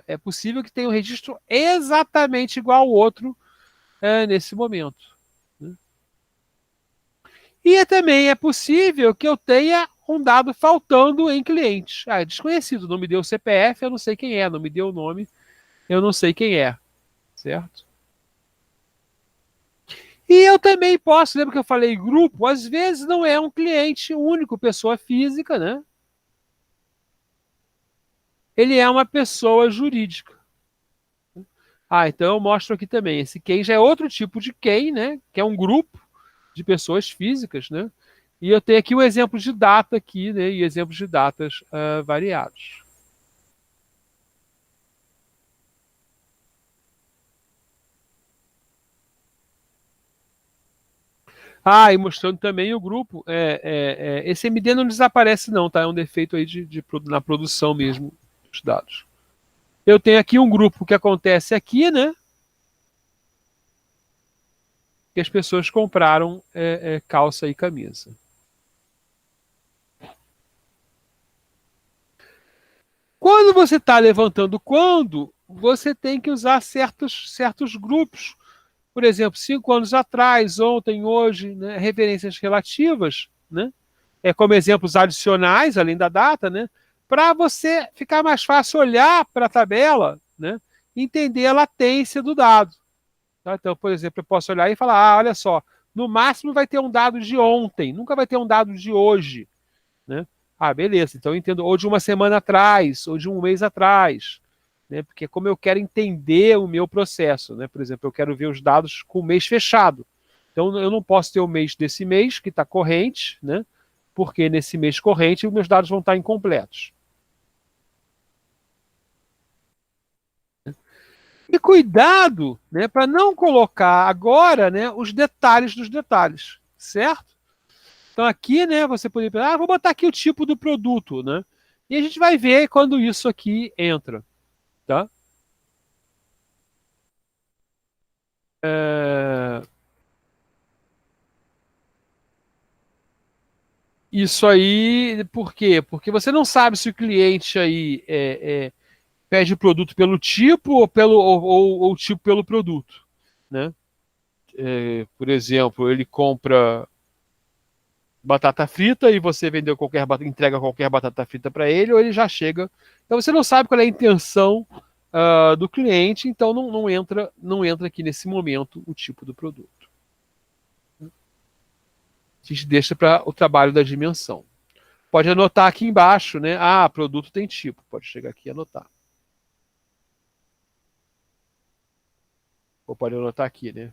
é possível que tenha um registro exatamente igual ao outro nesse momento. E também é possível que eu tenha um dado faltando em clientes. É desconhecido, não me deu o CPF, eu não sei quem é, não me deu o nome, eu não sei quem é. Certo? E eu também posso, lembra que eu falei grupo? Às vezes não é um cliente único, pessoa física, né? Ele é uma pessoa jurídica. Então eu mostro aqui também. Esse quem já é outro tipo de quem, né? Que é um grupo de pessoas físicas, né? E eu tenho aqui um exemplo de data aqui, né? E exemplos de datas variados. E mostrando também o grupo. Esse MD não desaparece não, tá? É um defeito aí na produção mesmo dos dados. Eu tenho aqui um grupo que acontece aqui, né? Que as pessoas compraram calça e camisa. Quando você está levantando você tem que usar certos grupos. Por exemplo, 5 anos atrás, ontem, hoje, né, referências relativas, né? Como exemplos adicionais, além da data, né? para você ficar mais fácil olhar para a tabela, né, e entender a latência do dado. Tá? Então, por exemplo, eu posso olhar e falar, olha só, no máximo vai ter um dado de ontem, nunca vai ter um dado de hoje. Né? Beleza, então eu entendo, ou de uma semana atrás, ou de um mês atrás. Né? Porque como eu quero entender o meu processo, né? Por exemplo, eu quero ver os dados com o mês fechado. Então eu não posso ter o mês desse mês, que está corrente, né? Porque nesse mês corrente os meus dados vão estar incompletos. E cuidado, né, para não colocar agora, né, os detalhes dos detalhes, certo? Então aqui, né, você poderia pensar, vou botar aqui o tipo do produto, né? E a gente vai ver quando isso aqui entra, tá? É... Isso aí, por quê? Porque você não sabe se o cliente aí pede o produto pelo tipo ou tipo pelo produto, né? Por exemplo, ele compra batata frita e você vendeu entrega qualquer batata frita para ele, ou ele já chega. Então você não sabe qual é a intenção do cliente, então não entra aqui nesse momento o tipo do produto. A gente deixa para o trabalho da dimensão. Pode anotar aqui embaixo, né? Produto tem tipo. Pode chegar aqui e anotar. Ou pode anotar aqui, né?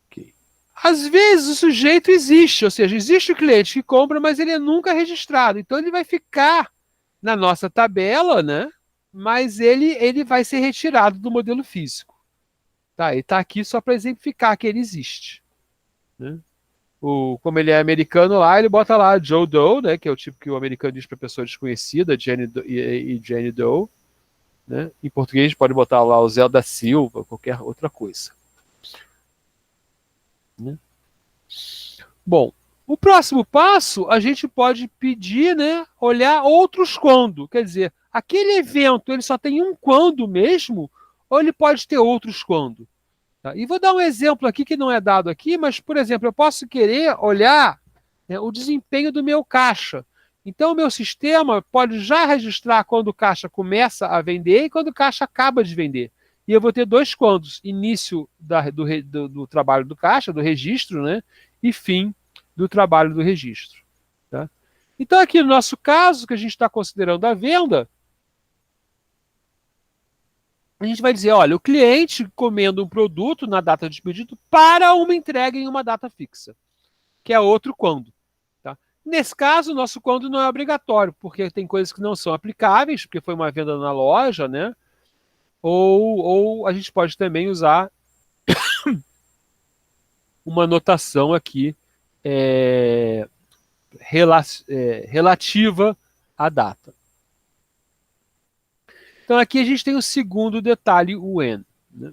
Ok. Às vezes o sujeito existe, ou seja, existe o cliente que compra, mas ele é nunca registrado. Então ele vai ficar na nossa tabela, né? Mas ele vai ser retirado do modelo físico. Tá? Ele está aqui só para exemplificar que ele existe. Né? Como ele é americano lá, ele bota lá Joe Doe, né? Que é o tipo que o americano diz para pessoa desconhecida, Jane Doe. Né? Em português pode botar lá o Zé da Silva, qualquer outra coisa. Né? Bom, o próximo passo a gente pode pedir, né, olhar outros quando. Quer dizer, aquele evento ele só tem um quando mesmo, ou ele pode ter outros quando. Tá? E vou dar um exemplo aqui que não é dado aqui, mas, por exemplo, eu posso querer olhar, né, o desempenho do meu caixa. Então, o meu sistema pode já registrar quando o caixa começa a vender e quando o caixa acaba de vender. E eu vou ter dois quandos: início do trabalho do caixa, do registro, né? E fim do trabalho do registro. Tá? Então, aqui no nosso caso, que a gente está considerando a venda, a gente vai dizer, olha, o cliente encomenda um produto na data de pedido para uma entrega em uma data fixa, que é outro quando. Tá? Nesse caso, o nosso quando não é obrigatório, porque tem coisas que não são aplicáveis, porque foi uma venda na loja, né? Ou a gente pode também usar uma notação aqui é, relativa à data. Então aqui a gente tem o segundo detalhe, o when. Né?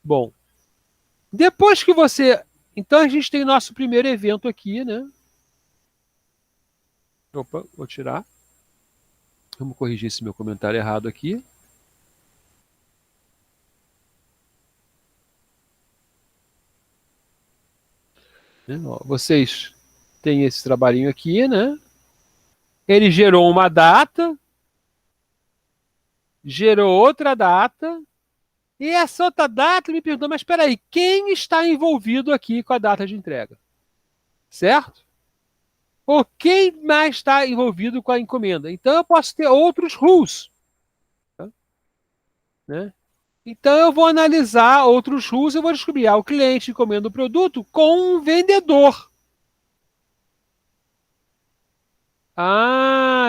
Bom, depois que você... Então a gente tem o nosso primeiro evento aqui, né? Opa, vou tirar. Vamos corrigir esse meu comentário errado aqui. Vocês têm esse trabalhinho aqui, né? Ele gerou uma data, gerou outra data, e essa outra data me perguntou, mas espera aí, quem está envolvido aqui com a data de entrega? Certo? Ou quem mais está envolvido com a encomenda? Então eu posso ter outros rules. Tá? Né? Então eu vou analisar outros rules, eu vou descobrir, o cliente encomenda o produto com um vendedor.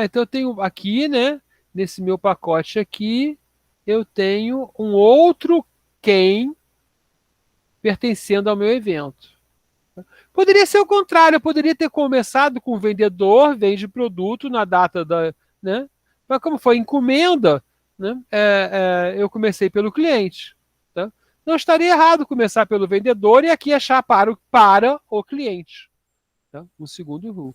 Então eu tenho aqui, né? Nesse meu pacote aqui, eu tenho um outro quem pertencendo ao meu evento. Poderia ser o contrário, eu poderia ter começado com o vendedor, vende produto na data da. Né? Mas como foi encomenda, né? Eu comecei pelo cliente. Tá? Não estaria errado começar pelo vendedor e aqui achar para o cliente. Tá? Um segundo rule.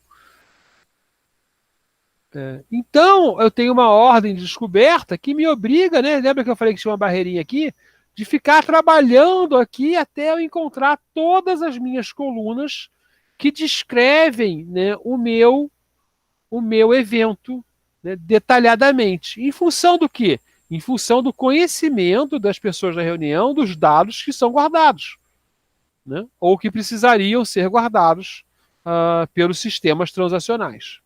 Então, eu tenho uma ordem de descoberta que me obriga, né? Lembra que eu falei que tinha uma barreirinha aqui? de ficar trabalhando aqui até eu encontrar todas as minhas colunas que descrevem, né, o meu evento, né, detalhadamente. Em função do quê? Em função do conhecimento das pessoas da reunião, dos dados que são guardados, né, ou que precisariam ser guardados pelos sistemas transacionais.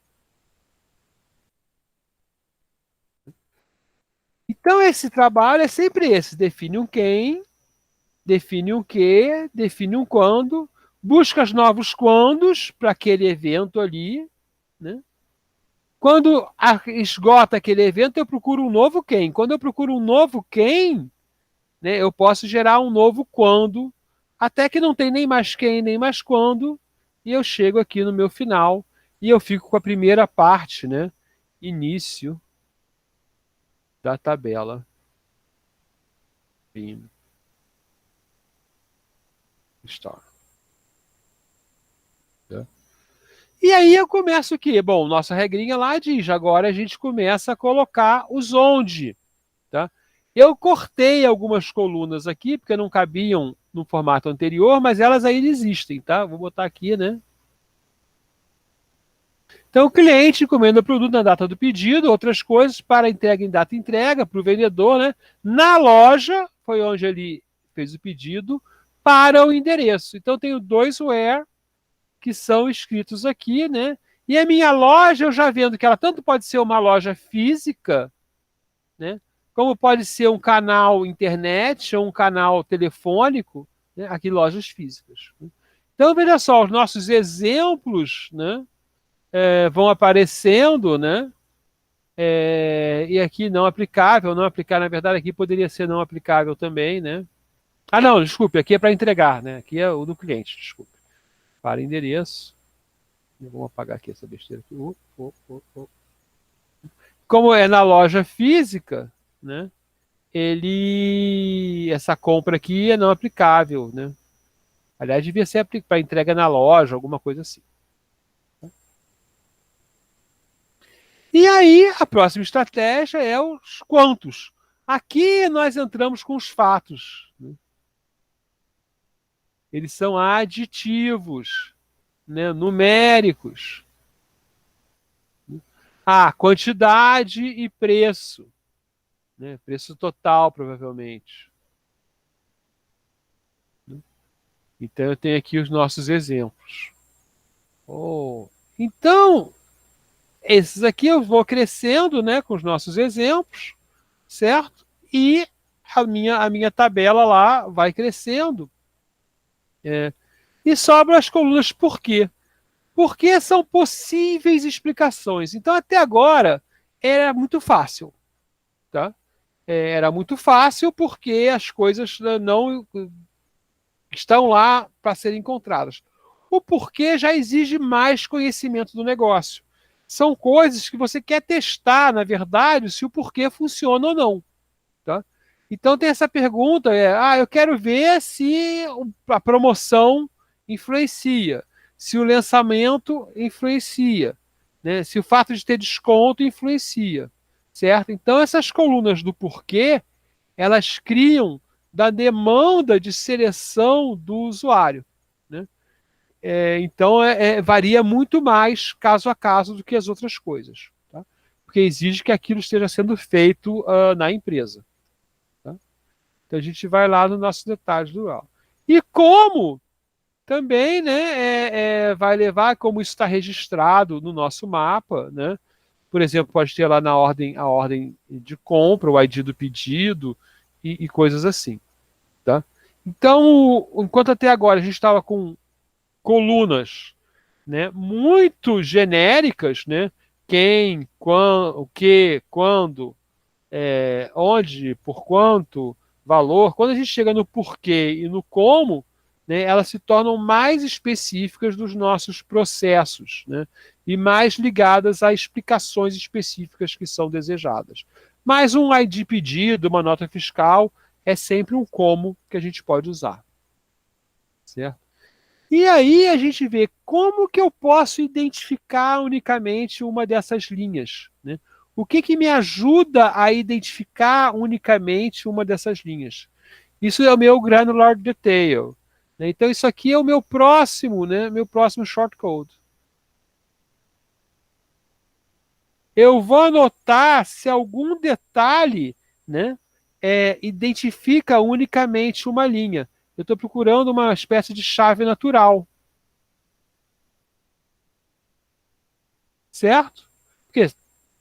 Então, esse trabalho é sempre esse: define um quem, define um que, define um quando, busca os novos quandos para aquele evento ali, né? Quando esgota aquele evento, eu procuro um novo quem. Quando eu procuro um novo quem, né, eu posso gerar um novo quando, até que não tem nem mais quem, nem mais quando, e eu chego aqui no meu final, e eu fico com a primeira parte, né? Início da tabela. Star. E aí eu começo o quê? Bom, nossa regrinha lá diz, agora a gente começa a colocar os onde, tá? Eu cortei algumas colunas aqui, porque não cabiam no formato anterior, mas elas ainda existem, tá? Vou botar aqui, né? Então, o cliente encomenda o produto na data do pedido, outras coisas para entrega em data entrega, para o vendedor, né? Na loja, foi onde ele fez o pedido, para o endereço. Então, eu tenho dois where que são escritos aqui, né? E a minha loja, eu já vendo que ela tanto pode ser uma loja física, né? Como pode ser um canal internet ou um canal telefônico, né? Aqui lojas físicas. Então, veja só, os nossos exemplos, né? Vão aparecendo, né? E aqui não aplicável, não aplicar, na verdade, aqui poderia ser não aplicável também, né? Ah, não, desculpe, aqui é para entregar, né? Aqui é o do cliente, desculpe. Para endereço. Vamos apagar aqui essa besteira aqui. Como é na loja física, né? Essa compra aqui é não aplicável, né? Aliás, devia ser para entrega na loja, alguma coisa assim. E aí, a próxima estratégia é os quantos. Aqui nós entramos com os fatos, né? Eles são aditivos, né? Numéricos. Quantidade e preço, né? Preço total, provavelmente. Então, eu tenho aqui os nossos exemplos. Então, esses aqui eu vou crescendo, né, com os nossos exemplos, certo? E a minha tabela lá vai crescendo. E sobram as colunas por quê? Porque são possíveis explicações. Então, até agora, era muito fácil, tá? Era muito fácil porque as coisas não estão lá para serem encontradas. O porquê já exige mais conhecimento do negócio. São coisas que você quer testar, na verdade, se o porquê funciona ou não. Tá? Então tem essa pergunta, eu quero ver se a promoção influencia, se o lançamento influencia, né? Se o fato de ter desconto influencia, certo? Então essas colunas do porquê, elas criam da demanda de seleção do usuário, né? Então varia muito mais caso a caso do que as outras coisas, tá? Porque exige que aquilo esteja sendo feito na empresa. Tá? Então a gente vai lá no nosso detalhe do RAW. E como também, né, vai levar, como isso está registrado no nosso mapa, né? Por exemplo, pode ter lá na ordem a ordem de compra, o ID do pedido e coisas assim. Tá? Então, enquanto até agora a gente estava com colunas, né, muito genéricas, né? Quem, quando, o que, quando, onde, por quanto, valor. Quando a gente chega no porquê e no como, né, elas se tornam mais específicas dos nossos processos, né, e mais ligadas a explicações específicas que são desejadas. Mas um ID pedido, uma nota fiscal, é sempre um como que a gente pode usar. Certo? E aí a gente vê como que eu posso identificar unicamente uma dessas linhas, né? O que me ajuda a identificar unicamente uma dessas linhas? Isso é o meu granular detail. Né? Então isso aqui é o meu próximo, né? Meu próximo shortcode. Eu vou anotar se algum detalhe, né, identifica unicamente uma linha. Eu estou procurando uma espécie de chave natural. Certo? Porque,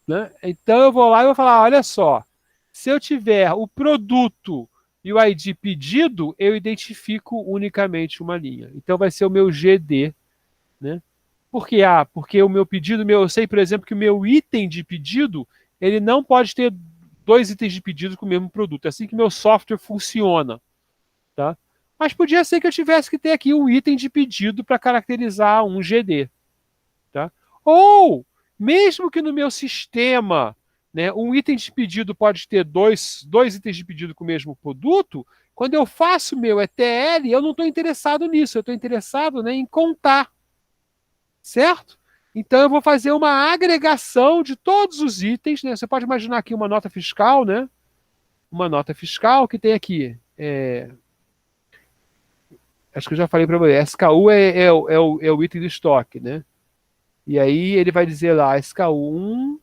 né, então eu vou lá e vou falar, olha só, se eu tiver o produto e o ID pedido, eu identifico unicamente uma linha. Então vai ser o meu GD, né? Por quê? Porque o meu pedido, eu sei, por exemplo, que o meu item de pedido, ele não pode ter dois itens de pedido com o mesmo produto. É assim que meu software funciona, tá? Mas podia ser que eu tivesse que ter aqui um item de pedido para caracterizar um GD, tá? Ou, mesmo que no meu sistema, né, um item de pedido pode ter dois itens de pedido com o mesmo produto, quando eu faço meu ETL, eu não estou interessado nisso, eu estou interessado, né, em contar, certo? Então eu vou fazer uma agregação de todos os itens, né? Você pode imaginar aqui uma nota fiscal, né? Uma nota fiscal que tem aqui. Acho que eu já falei para você, SKU é o item do estoque, né? E aí ele vai dizer lá, SKU1,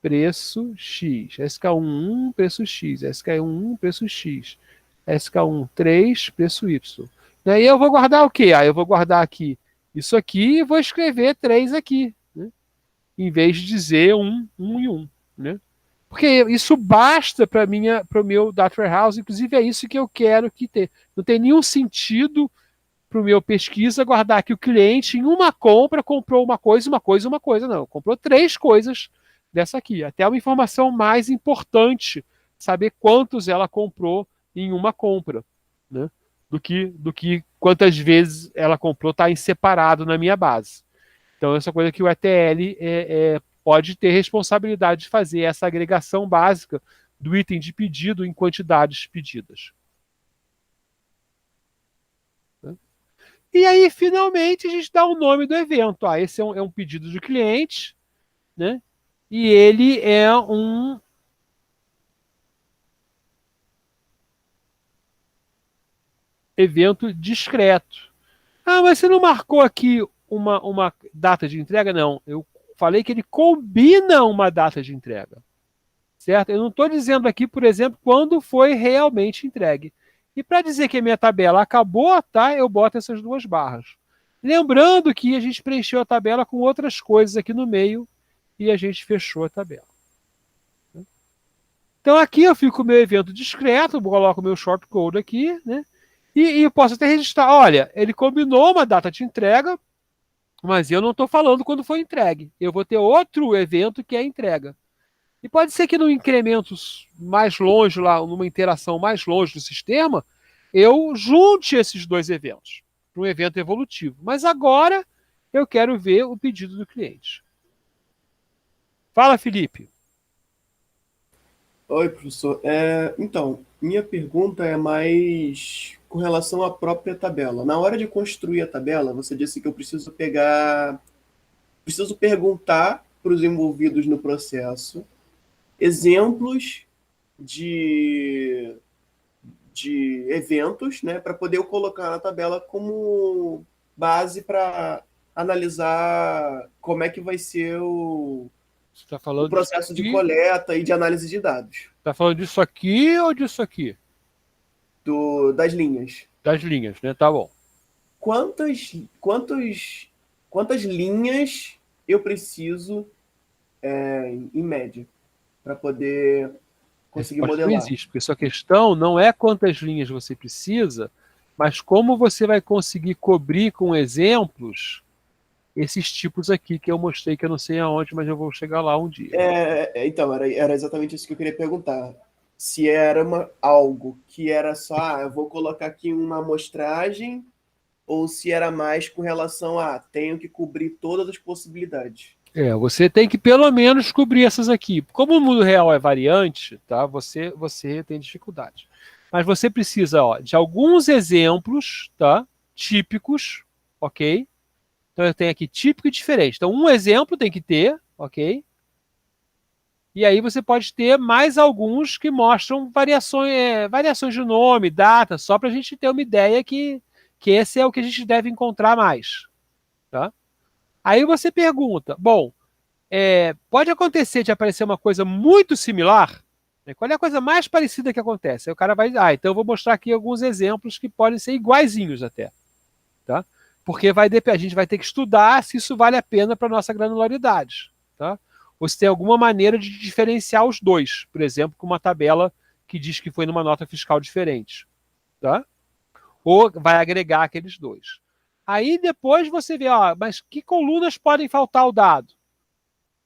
preço X, SK11, preço X, SK11, preço X, SK13, preço Y. Daí eu vou guardar o quê? Aí eu vou guardar aqui isso aqui e vou escrever 3 aqui, né? Em vez de dizer um e um, né? Porque isso basta para o meu data warehouse, inclusive é isso que eu quero que tenha. Não tem nenhum sentido para o meu pesquisa guardar que o cliente em uma compra comprou uma coisa, uma coisa, uma coisa. Não, comprou 3 coisas dessa aqui. Até uma informação mais importante, saber quantos ela comprou em uma compra, né? Do que quantas vezes ela comprou está em separado na minha base. Então, essa coisa que o ETL pode ter responsabilidade de fazer essa agregação básica do item de pedido em quantidades pedidas. Né? E aí, finalmente, a gente dá o nome do evento. Esse é um pedido de cliente, né? E ele é um evento discreto. Ah, mas você não marcou aqui uma data de entrega? Não. Eu falei que ele combina uma data de entrega. Certo? Eu não estou dizendo aqui, por exemplo, quando foi realmente entregue. E para dizer que a minha tabela acabou, tá? Eu boto essas 2 barras. Lembrando que a gente preencheu a tabela com outras coisas aqui no meio e a gente fechou a tabela. Então aqui eu fico com o meu evento discreto, coloco o meu shortcode aqui, né? E eu posso até registrar, olha, ele combinou uma data de entrega, mas eu não estou falando quando foi entregue. Eu vou ter outro evento que é a entrega. E pode ser que no incremento mais longe, lá, numa interação mais longe do sistema, eu junte esses 2 eventos para um evento evolutivo. Mas agora eu quero ver o pedido do cliente. Fala, Felipe. Oi, professor. Então, minha pergunta é mais com relação à própria tabela. Na hora de construir a tabela, você disse que eu preciso perguntar para os envolvidos no processo exemplos de, de eventos, né, para poder eu colocar na tabela como base para analisar como é que vai ser Você está o falando disso processo de aqui? coleta e de análise de dados Está falando disso aqui ou disso aqui? das linhas. Das linhas, né? Tá bom. quantas, quantos, quantas linhas eu preciso, em média, para poder A conseguir resposta não modelar? existe, porque sua questão não é quantas linhas você precisa, mas como você vai conseguir cobrir com exemplos esses tipos aqui que eu mostrei, que eu não sei aonde, mas eu vou chegar lá um dia. Então, era exatamente isso que eu queria perguntar. Se era algo que era só, eu vou colocar aqui uma amostragem, ou se era mais com relação a, tenho que cobrir todas as possibilidades. Você tem que pelo menos cobrir essas aqui. Como o mundo real é variante, tá? Você tem dificuldade. Mas você precisa, ó, de alguns exemplos, tá? Típicos, ok? Então eu tenho aqui típico e diferente. Então um exemplo tem que ter, ok? E aí você pode ter mais alguns que mostram variações de nome, data, só para a gente ter uma ideia que esse é o que a gente deve encontrar mais. Tá? Aí você pergunta, bom, pode acontecer de aparecer uma coisa muito similar? Né? Qual é a coisa mais parecida que acontece? Aí o cara vai, então eu vou mostrar aqui alguns exemplos que podem ser iguaizinhos até. Tá? Porque a gente vai ter que estudar se isso vale a pena para a nossa granularidade. Tá? Ou se tem alguma maneira de diferenciar os dois, por exemplo, com uma tabela que diz que foi numa nota fiscal diferente. Tá? Ou vai agregar aqueles dois. Aí depois você vê, mas que colunas podem faltar ao dado?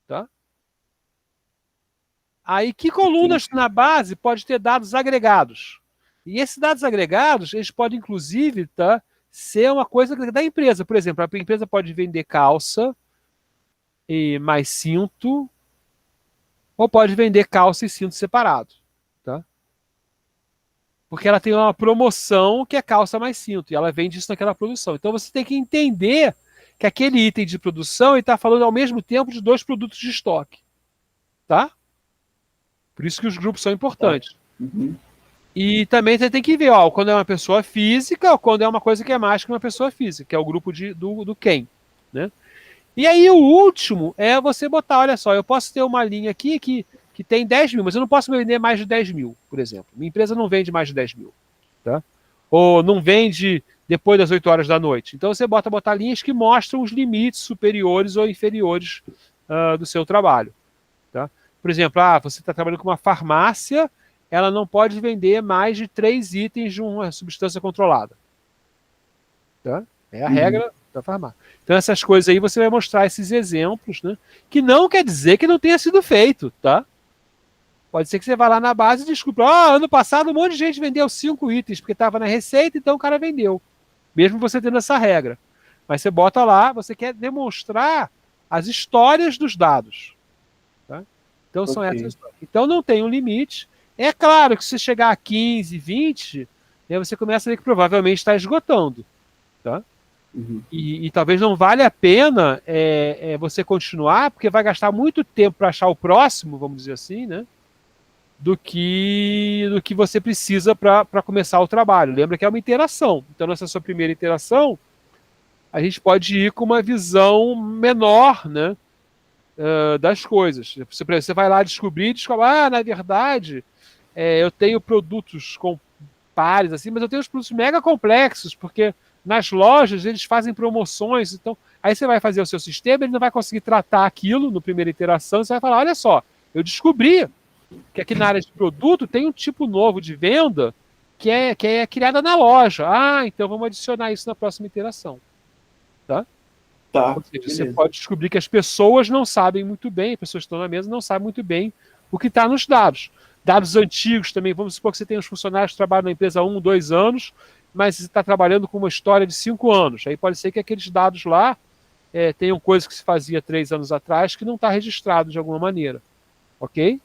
Tá? Aí que colunas na base pode ter dados agregados? E esses dados agregados, eles podem inclusive ser uma coisa da empresa. Por exemplo, a empresa pode vender calça e mais cinto, ou pode vender calça e cinto separado. Tá? Porque ela tem uma promoção que é calça mais cinto, e ela vende isso naquela produção. Então você tem que entender que aquele item de produção está falando ao mesmo tempo de dois produtos de estoque. Tá? Por isso que os grupos são importantes. Uhum. E também você tem que ver, quando é uma pessoa física ou quando é uma coisa que é mais que uma pessoa física, que é o grupo do quem. Né? E aí o último é você botar, olha só, eu posso ter uma linha aqui que tem 10 mil, mas eu não posso vender mais de 10 mil, por exemplo. Minha empresa não vende mais de 10 mil. Tá? Ou não vende depois das 8 horas da noite. Então você botar linhas que mostram os limites superiores ou inferiores do seu trabalho. Tá? Por exemplo, você está trabalhando com uma farmácia, ela não pode vender mais de 3 itens de uma substância controlada. Tá? É a regra da farmácia. Então essas coisas aí você vai mostrar esses exemplos, né? Que não quer dizer que não tenha sido feito, tá? Pode ser que você vá lá na base e desculpe, ano passado um monte de gente vendeu 5 itens, porque estava na receita, então o cara vendeu. Mesmo você tendo essa regra. Mas você bota lá, você quer demonstrar as histórias dos dados. Tá? Então são essas histórias. Então não tem um limite. É claro que se chegar a 15, 20, né, você começa a ver que provavelmente está esgotando. Tá? Uhum. E talvez não valha a pena você continuar, porque vai gastar muito tempo para achar o próximo, vamos dizer assim, né? Do que você precisa para começar o trabalho. Lembra que é uma interação. Então, nessa sua primeira interação, a gente pode ir com uma visão menor, né, das coisas. Você vai lá descobrir, na verdade, eu tenho produtos com pares, assim, mas eu tenho os produtos mega complexos, porque nas lojas eles fazem promoções, então aí você vai fazer o seu sistema, ele não vai conseguir tratar aquilo no primeira interação, você vai falar, olha só, eu descobri que aqui na área de produto tem um tipo novo de venda que é criada na loja. Então vamos adicionar isso na próxima interação. Tá? Tá, Ou seja, beleza. você pode descobrir que as pessoas não sabem muito bem, as pessoas que estão na mesa não sabem muito bem o que está nos dados. Dados antigos também, vamos supor que você tem os funcionários que trabalham na empresa há 1, 2 anos, mas você está trabalhando com uma história de 5 anos. Aí pode ser que aqueles dados lá tenham coisas que se fazia 3 anos atrás que não está registrado de alguma maneira. Ok?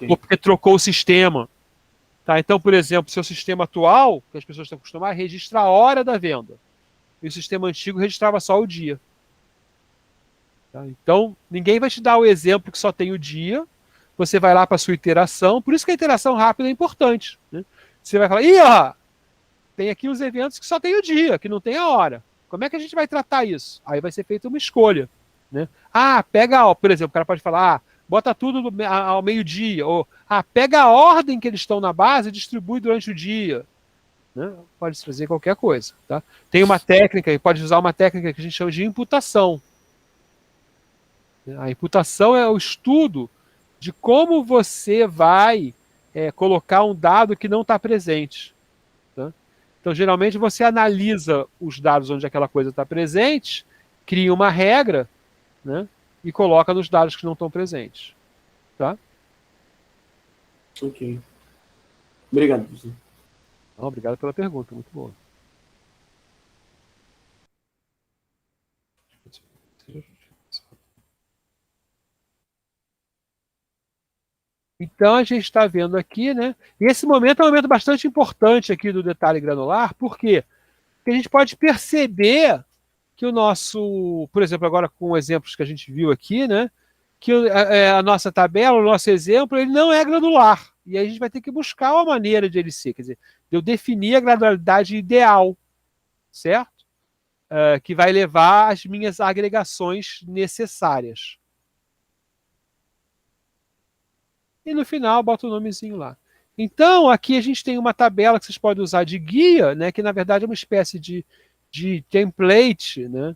Ou porque trocou o sistema. Tá? Então, por exemplo, seu sistema atual, que as pessoas estão acostumadas, registra a hora da venda. E o sistema antigo registrava só o dia. Tá? Então, ninguém vai te dar o exemplo que só tem o dia. Você vai lá para a sua iteração. Por isso que a iteração rápida é importante. Né? Você vai falar, tem aqui os eventos que só tem o dia, que não tem a hora. Como é que a gente vai tratar isso? Aí vai ser feita uma escolha. Né? Por exemplo, o cara pode falar, bota tudo ao meio-dia, ou pega a ordem que eles estão na base e distribui durante o dia. Né? Pode fazer qualquer coisa. Tá? Tem uma técnica, pode usar uma técnica que a gente chama de imputação. A imputação é o estudo de como você vai colocar um dado que não está presente. Tá? Então, geralmente, você analisa os dados onde aquela coisa está presente, cria uma regra, né? E coloca nos dados que não estão presentes. Tá? Ok. Obrigado, professor. Obrigado pela pergunta, muito boa. Então a gente está vendo aqui, né? E esse momento é um momento bastante importante aqui do detalhe granular, por quê? Porque a gente pode perceber que o nosso, por exemplo, agora com exemplos que a gente viu aqui, né? que a nossa tabela, o nosso exemplo, ele não é granular. E aí a gente vai ter que buscar uma maneira de ele ser. Quer dizer, de eu definir a granularidade ideal, certo? Que vai levar às minhas agregações necessárias. E no final, boto o nomezinho lá. Então, aqui a gente tem uma tabela que vocês podem usar de guia, né, que na verdade é uma espécie de template, né,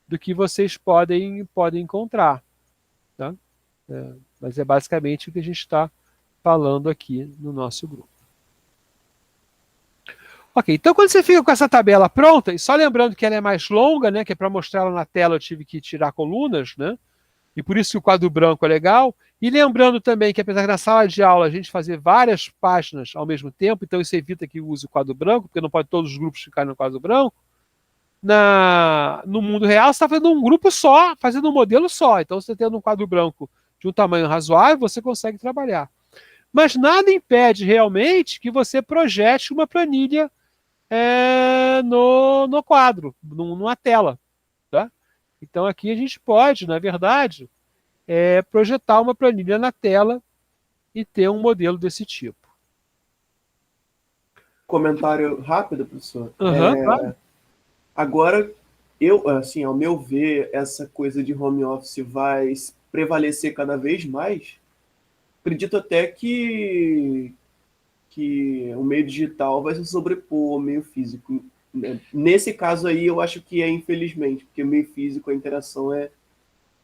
do que vocês podem encontrar. Tá? Mas é basicamente o que a gente está falando aqui no nosso grupo. Ok, então quando você fica com essa tabela pronta, e só lembrando que ela é mais longa, né, que é para mostrar ela na tela eu tive que tirar colunas, né, e por isso que o quadro branco é legal, e lembrando também que apesar da sala de aula a gente fazer várias páginas ao mesmo tempo, então isso evita que use o quadro branco, porque não pode todos os grupos ficarem no quadro branco, no mundo real você está fazendo um grupo só, fazendo um modelo só, então você tendo um quadro branco de um tamanho razoável, você consegue trabalhar. Mas nada impede realmente que você projete uma planilha no quadro, numa tela. Tá? Então aqui a gente pode, na verdade, projetar uma planilha na tela e ter um modelo desse tipo. Comentário rápido, professor. Claro. Agora, assim, ao meu ver, essa coisa de home office vai prevalecer cada vez mais. Acredito até que o meio digital vai se sobrepor ao meio físico. Nesse caso aí, eu acho que infelizmente, porque o meio físico, a interação é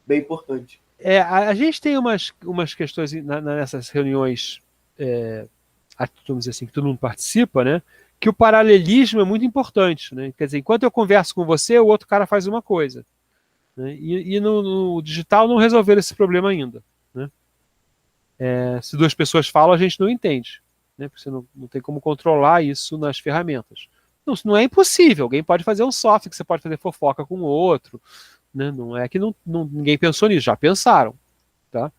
bem importante. A gente tem umas questões nessas reuniões, vamos dizer assim, que todo mundo participa, né? Que o paralelismo é muito importante. Né? Quer dizer, enquanto eu converso com você, o outro cara faz uma coisa. Né? E no digital não resolveram esse problema ainda. Né? Se duas pessoas falam, a gente não entende. Né? Porque você não tem como controlar isso nas ferramentas. Não é impossível. Alguém pode fazer um software que você pode fazer fofoca com o outro. Né? Não é que ninguém pensou nisso, já pensaram. Tá?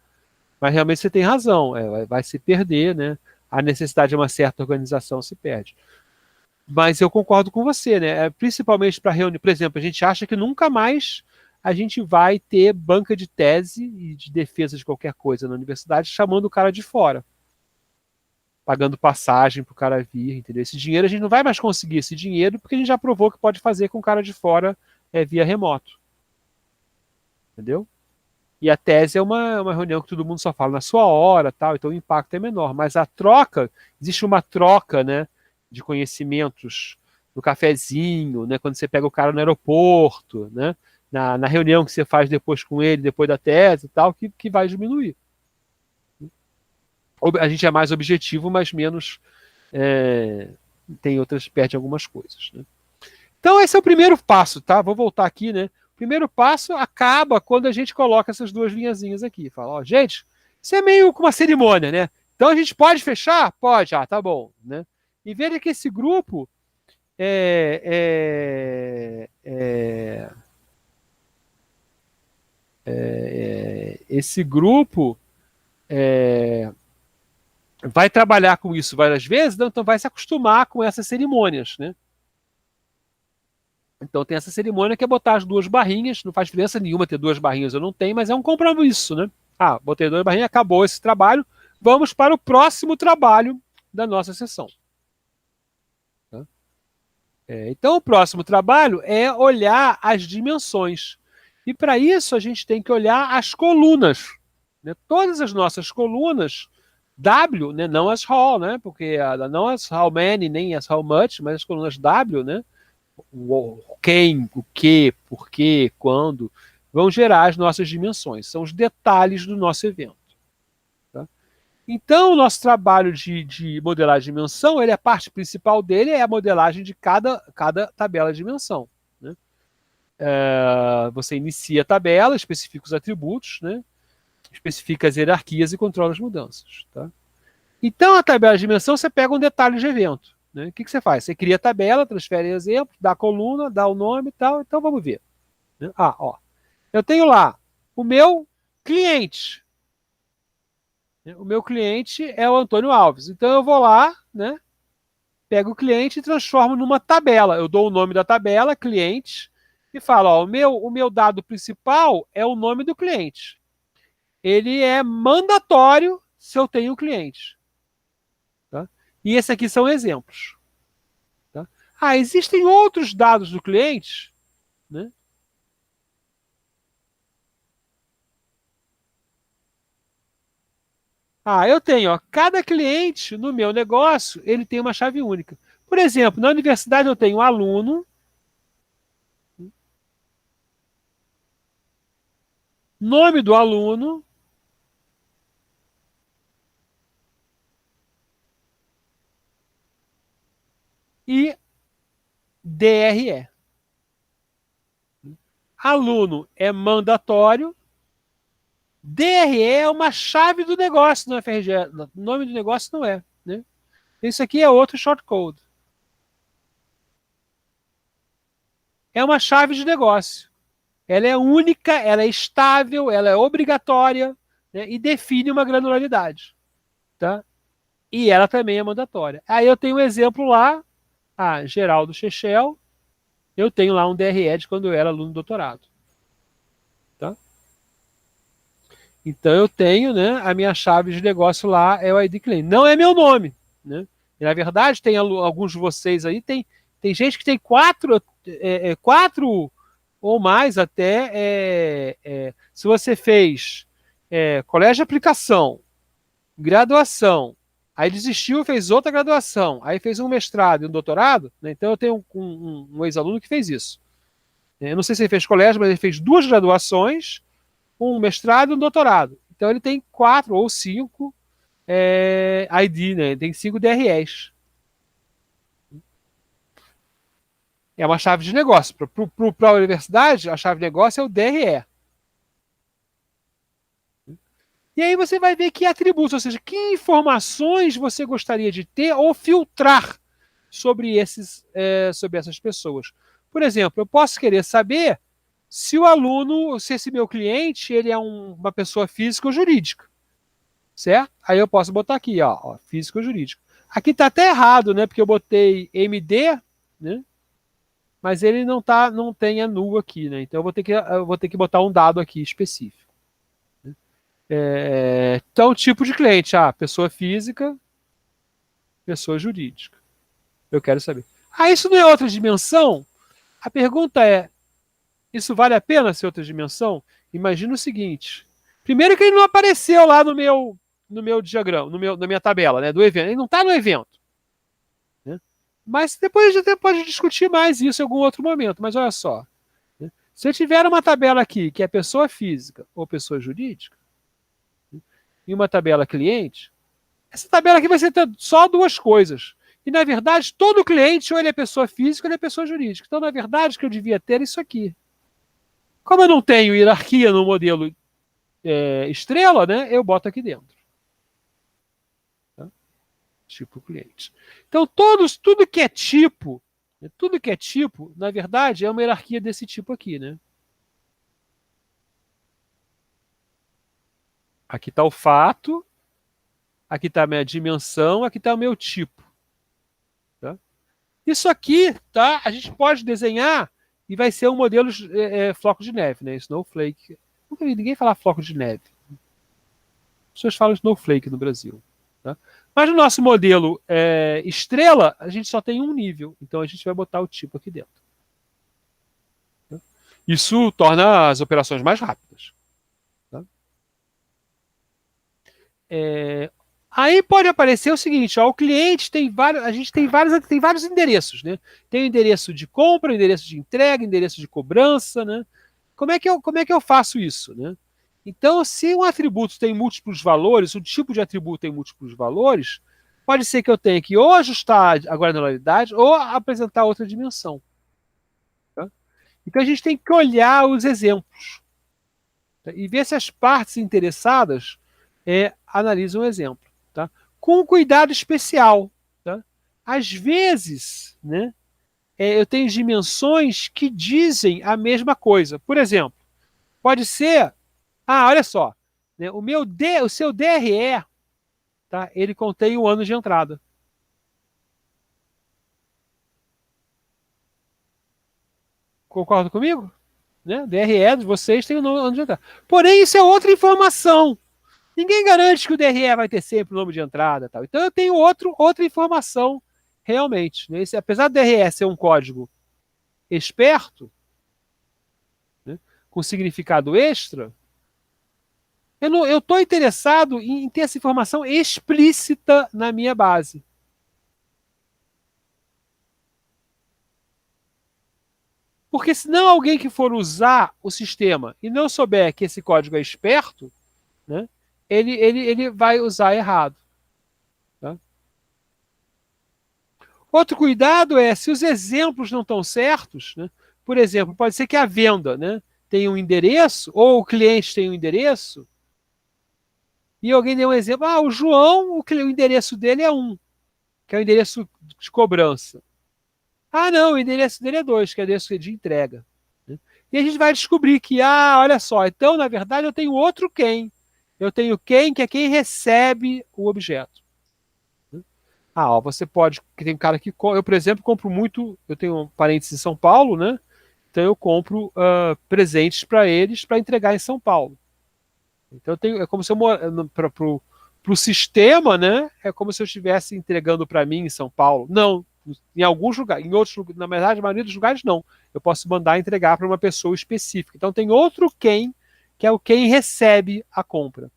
Mas realmente você tem razão, vai se perder, né? A necessidade de uma certa organização se perde. Mas eu concordo com você, né? Principalmente para reunir, por exemplo, a gente acha que nunca mais a gente vai ter banca de tese e de defesa de qualquer coisa na universidade chamando o cara de fora, pagando passagem para o cara vir, entendeu? Esse dinheiro a gente não vai mais conseguir esse dinheiro porque a gente já provou que pode fazer com o cara de fora via remoto, entendeu? E a tese é uma reunião que todo mundo só fala na sua hora, tal, então o impacto é menor. Mas a troca, existe uma troca, né, de conhecimentos no cafezinho, né, quando você pega o cara no aeroporto, né, na reunião que você faz depois com ele, depois da tese e tal, que vai diminuir. A gente é mais objetivo, mas menos tem outras, perde algumas coisas. Né? Então esse é o primeiro passo, tá? Vou voltar aqui, né? O primeiro passo acaba quando a gente coloca essas duas linhazinhas aqui. Fala, ó, gente, isso é meio como uma cerimônia, né? Então a gente pode fechar? Pode, tá bom. Né? E veja que esse grupo esse grupo vai trabalhar com isso várias vezes, então vai se acostumar com essas cerimônias, né? Então tem essa cerimônia que é botar as duas barrinhas, não faz diferença nenhuma ter duas barrinhas ou não tem, mas é um compromisso, né? Botei duas barrinhas, acabou esse trabalho, vamos para o próximo trabalho da nossa sessão. Tá? Então o próximo trabalho é olhar as dimensões. E para isso a gente tem que olhar as colunas. Né? Todas as nossas colunas, W, né? Não as how, né? Porque não as how many, nem as how much, mas as colunas W, né? Quem, o que, por quê, quando, vão gerar as nossas dimensões. São os detalhes do nosso evento. Tá? Então, o nosso trabalho de modelar de dimensão, a parte principal dele é a modelagem de cada tabela de dimensão. Né? Você inicia a tabela, especifica os atributos, né? Especifica as hierarquias e controla as mudanças. Tá? Então, a tabela de dimensão, você pega um detalhe de evento. Né? O que você faz? Você cria a tabela, transfere exemplo, dá a coluna, dá o nome e tal. Então vamos ver. Né? Eu tenho lá o meu cliente. O meu cliente é o Antônio Alves. Então eu vou lá, né? Pego o cliente e transformo numa tabela. Eu dou o nome da tabela, cliente, e falo, o meu dado principal é o nome do cliente. ele é mandatório se eu tenho clientes. Tá? E esses aqui são exemplos. Tá? Ah, existem outros dados do cliente, né? Ah, eu tenho, ó, cada cliente no meu negócio, ele tem uma chave única. Por exemplo, na universidade eu tenho um aluno, nome do aluno e DRE. Aluno é mandatório, DRE é uma chave do negócio no FRGE. O nome do negócio não é, né? Isso aqui é outro shortcode. É uma chave de negócio. Ela é única, ela é estável, ela é obrigatória, né, e define uma granularidade. Tá? E ela também é mandatória. Aí eu tenho um exemplo lá, Geraldo Chechel, eu tenho lá um DRE de quando eu era aluno do doutorado. Tá? Então eu tenho, né, a minha chave de negócio lá é o ID Claim. Não é meu nome. Né? E, na verdade, tem alguns de vocês aí, tem gente que tem quatro ou mais até. Se você fez colégio de aplicação, graduação, aí desistiu, fez outra graduação, aí fez um mestrado e um doutorado, né? Então eu tenho um ex-aluno que fez isso. Eu não sei se ele fez colégio, mas ele fez duas graduações, um mestrado e um doutorado. Então ele tem quatro ou cinco ID, né? Ele tem cinco DREs. É uma chave de negócio. Para a universidade, a chave de negócio é o DRE. E aí você vai ver que atributos, ou seja, que informações você gostaria de ter ou filtrar sobre essas pessoas. Por exemplo, eu posso querer saber se o aluno, se esse meu cliente, ele é uma pessoa física ou jurídica, certo? Aí eu posso botar aqui, ó físico ou jurídico. Aqui está até errado, né? Porque eu botei MD, né? Mas ele não tem a nu aqui, né? Então eu vou ter que botar um dado aqui específico. Então, tipo de cliente, pessoa física, pessoa jurídica. Eu quero saber. Isso não é outra dimensão? A pergunta é: isso vale a pena ser outra dimensão? Imagina o seguinte: primeiro que ele não apareceu lá no meu diagrama, na minha tabela, né, do evento. Ele não está no evento. Né? Mas depois a gente até pode discutir mais isso em algum outro momento. Mas olha só: né? Se eu tiver uma tabela aqui que é pessoa física ou pessoa jurídica, e uma tabela cliente, essa tabela aqui vai ser só duas coisas. E, na verdade, todo cliente ou ele é pessoa física ou ele é pessoa jurídica. Então, na verdade, o que eu devia ter é isso aqui. Como eu não tenho hierarquia no modelo estrela, né, eu boto aqui dentro. Tá? Tipo cliente. Então, tudo que é tipo, na verdade, é uma hierarquia desse tipo aqui. Né? Aqui está o fato, aqui está a minha dimensão, aqui está o meu tipo. Tá? Isso aqui, tá? A gente pode desenhar e vai ser um modelo floco de neve, né? Snowflake. Nunca vi ninguém falar floco de neve. As pessoas falam snowflake no Brasil. Tá? Mas no nosso modelo estrela, a gente só tem um nível. Então a gente vai botar o tipo aqui dentro. Tá? Isso torna as operações mais rápidas. Tá? Aí pode aparecer o seguinte: o cliente tem vários, a gente tem vários endereços, né? Tem o endereço de compra, o endereço de entrega, endereço de cobrança, né? Como é que eu faço isso, né? Então, se um atributo tem múltiplos valores, o tipo de atributo tem múltiplos valores, pode ser que eu tenha que ou ajustar a granularidade ou apresentar outra dimensão. Tá? Então a gente tem que olhar os exemplos, tá? E ver se as partes interessadas analisam o exemplo. Tá? Com um cuidado especial. Tá? Às vezes, né, eu tenho dimensões que dizem a mesma coisa. Por exemplo, pode ser, olha só, né, o seu DRE, tá, ele contém o ano de entrada. Concorda comigo? né? DRE de vocês tem o nome de entrada. Porém, isso é outra informação. Ninguém garante que o DRE vai ter sempre o nome de entrada. Tal. Então eu tenho outra informação realmente. Né? Apesar do DRE ser um código esperto, né, com significado extra, eu estou interessado em ter essa informação explícita na minha base. Porque senão alguém que for usar o sistema e não souber que esse código é esperto, né, ele vai usar errado. Tá? Outro cuidado é, se os exemplos não estão certos, né, por exemplo, pode ser que a venda, né, tenha um endereço, ou o cliente tenha um endereço, e alguém deu um exemplo, o João, o endereço dele é 1, que é o endereço de cobrança. Não, o endereço dele é 2, que é o endereço de entrega. Né? E a gente vai descobrir que, olha só, então, na verdade, eu tenho outro quem. Eu tenho quem, que é quem recebe o objeto. Você pode, tem um cara que, eu, por exemplo, compro muito, eu tenho parentes em São Paulo, né? Então eu compro presentes para eles para entregar em São Paulo. Então é como se eu para o sistema, né? É como se eu estivesse entregando para mim em São Paulo. Não, em alguns lugares, em outros lugares, na verdade, a maioria dos lugares não. Eu posso mandar entregar para uma pessoa específica. Então tem outro quem, que é o quem recebe a compra.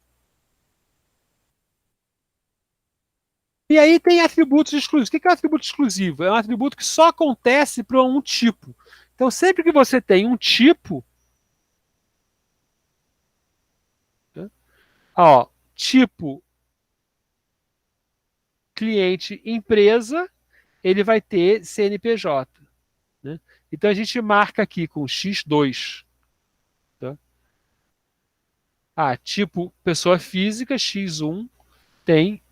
E aí tem atributos exclusivos. O que é um atributo exclusivo? É um atributo que só acontece para um tipo. Então sempre que você tem um tipo, né? Tipo cliente empresa, ele vai ter CNPJ. Né? Então a gente marca aqui com X2. Tá? Tipo pessoa física, X1 tem.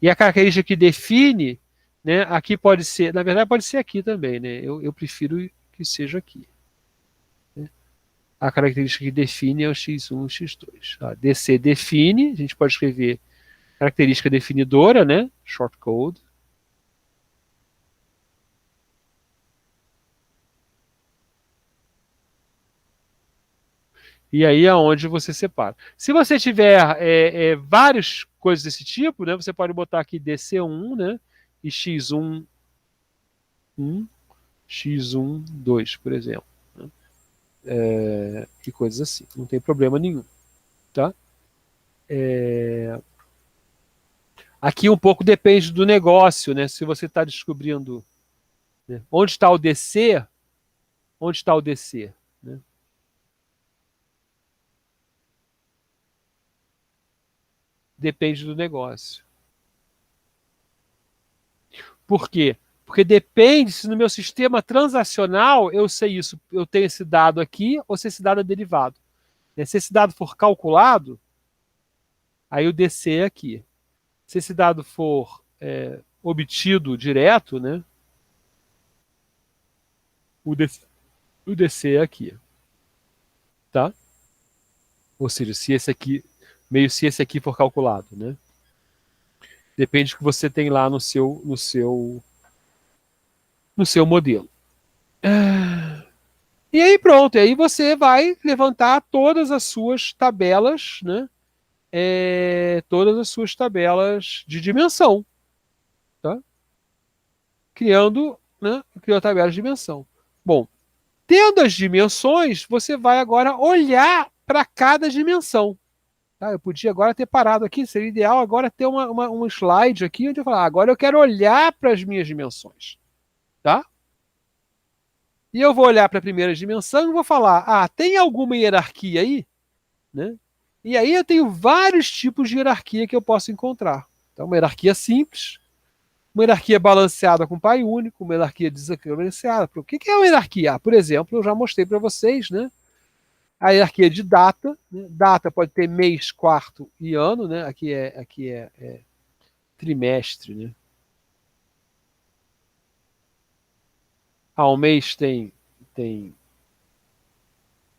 E a característica que define, né, aqui pode ser, na verdade pode ser aqui também, né? Eu prefiro que seja aqui. Né? A característica que define é o X1 e X2. DC define, a gente pode escrever característica definidora, né? Shortcode. E aí é onde você separa. Se você tiver várias coisas desse tipo, né, você pode botar aqui DC1, né, e X1, 1, X1, 2, por exemplo. Né, e coisas assim. Não tem problema nenhum. Tá? Aqui um pouco depende do negócio, né? Se você está descobrindo, né, onde está o DC, onde está o DC, né? Depende do negócio. Por quê? Porque depende se no meu sistema transacional eu sei isso, eu tenho esse dado aqui ou se esse dado é derivado. Se esse dado for calculado, aí o DC é aqui. Se esse dado for obtido direto, né, o DC é aqui. Tá? Ou seja, se esse aqui for calculado, né? Depende do que você tem lá no seu modelo. E aí pronto, e aí você vai levantar todas as suas tabelas, né? Todas as suas tabelas de dimensão, tá? Criando tabelas de dimensão. Bom, tendo as dimensões, você vai agora olhar para cada dimensão. Tá? Eu podia agora ter parado aqui, seria ideal agora ter um slide aqui onde eu falar, agora eu quero olhar para as minhas dimensões. Tá? E eu vou olhar para a primeira dimensão e vou falar, tem alguma hierarquia aí? Né? E aí eu tenho vários tipos de hierarquia que eu posso encontrar. Então, uma hierarquia simples, uma hierarquia balanceada com pai único, uma hierarquia desbalanceada. O que é uma hierarquia? Por exemplo, eu já mostrei para vocês, né? A hierarquia de data. Né? Data pode ter mês, quarto e ano. Né? Aqui é trimestre. Né? Um mês tem.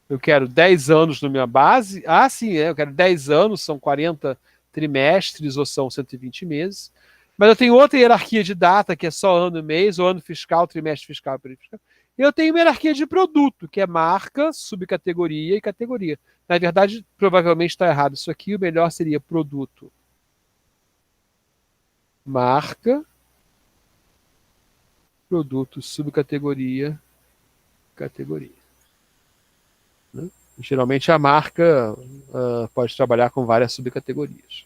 Eu quero 10 anos na minha base. Sim, eu quero 10 anos, são 40 trimestres ou são 120 meses. Mas eu tenho outra hierarquia de data, que é só ano, mês, ou ano fiscal, trimestre fiscal, período fiscal. Eu tenho uma hierarquia de produto, que é marca, subcategoria e categoria. Na verdade, provavelmente está errado isso aqui. O melhor seria produto, marca, produto, subcategoria, categoria. Né? Geralmente a marca pode trabalhar com várias subcategorias.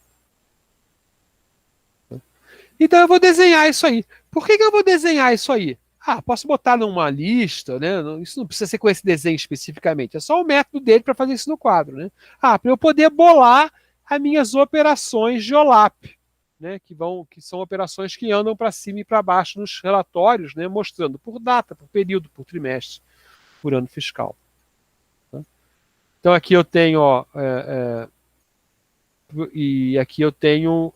Então eu vou desenhar isso aí. Por que eu vou desenhar isso aí? Ah, posso botar numa lista, né? Isso não precisa ser com esse desenho especificamente. É só o método dele para fazer isso no quadro, né? Ah, para eu poder bolar as minhas operações de OLAP, né? Que são operações que andam para cima e para baixo nos relatórios, né? Mostrando por data, por período, por trimestre, por ano fiscal. Tá? Então aqui eu tenho, ó, e aqui eu tenho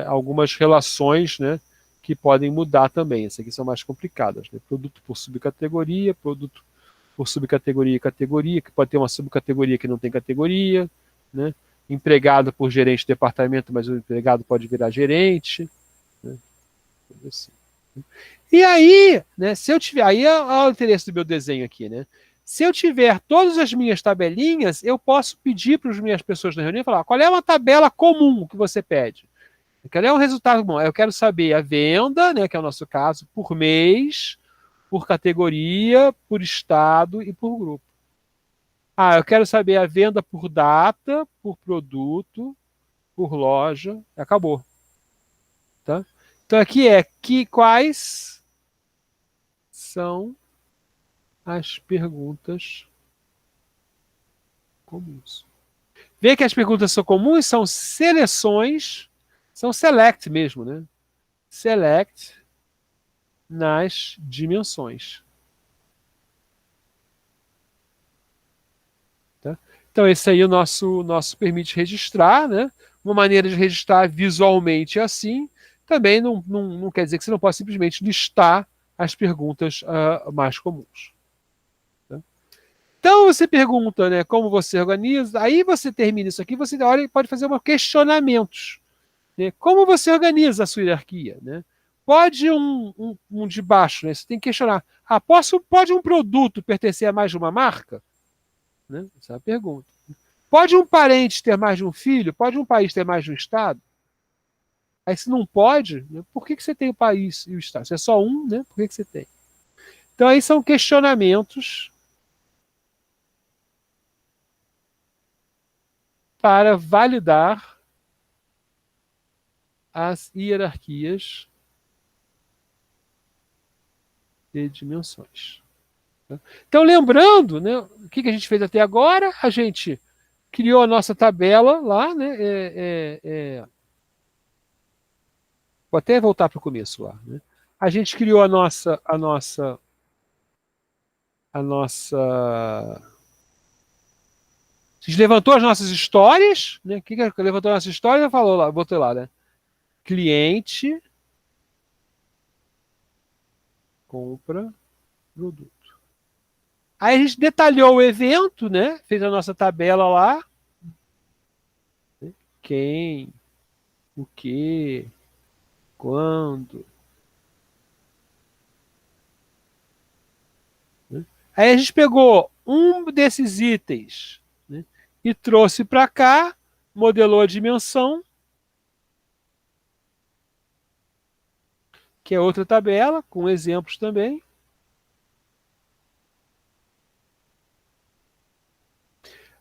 algumas relações, né, que podem mudar também. Essas aqui são mais complicadas. Né? Produto por subcategoria, produto por subcategoria e categoria, que pode ter uma subcategoria que não tem categoria, né? Empregado por gerente de departamento, mas o empregado pode virar gerente. Né? Assim. E aí, né, se eu tiver. Aí é o interesse do meu desenho aqui, né? Se eu tiver todas as minhas tabelinhas, eu posso pedir para as minhas pessoas na reunião e falar: qual é uma tabela comum que você pede? Qual é um resultado bom? Eu quero saber a venda, né, que é o nosso caso, por mês, por categoria, por estado e por grupo. Ah, eu quero saber a venda por data, por produto, por loja. Acabou. Tá? Então aqui quais são as perguntas comuns. Vê que as perguntas são comuns, são seleções, são select mesmo, né? Select nas dimensões. Tá? Então, esse aí o nosso permite registrar, né? Uma maneira de registrar visualmente é assim. Também não quer dizer que você não possa simplesmente listar as perguntas mais comuns. Tá? Então, você pergunta, né, como você organiza, aí você termina isso aqui, você olha e pode fazer questionamentos. Né? Como você organiza a sua hierarquia? Né? Pode um de baixo, né? Você tem que questionar. Ah, pode um produto pertencer a mais de uma marca? Né? Essa é a pergunta. Pode um parente ter mais de um filho? Pode um país ter mais de um estado? Aí se não pode, né? Por que você tem o país e o estado? Se é só um, né? Por que você tem? Então aí são questionamentos para validar as hierarquias de dimensões. Então, lembrando, né, o que a gente fez até agora, a gente criou a nossa tabela lá, né? Vou até voltar para o começo lá. Né? A gente criou a gente levantou as nossas histórias, né? O que levantou as nossas histórias? Falou lá, botou lá, né? Cliente compra produto. Aí a gente detalhou o evento, né? Fez a nossa tabela lá. Quem, o que, quando. Né? Aí a gente pegou um desses itens, né, e trouxe para cá, modelou a dimensão, que é outra tabela, com exemplos também.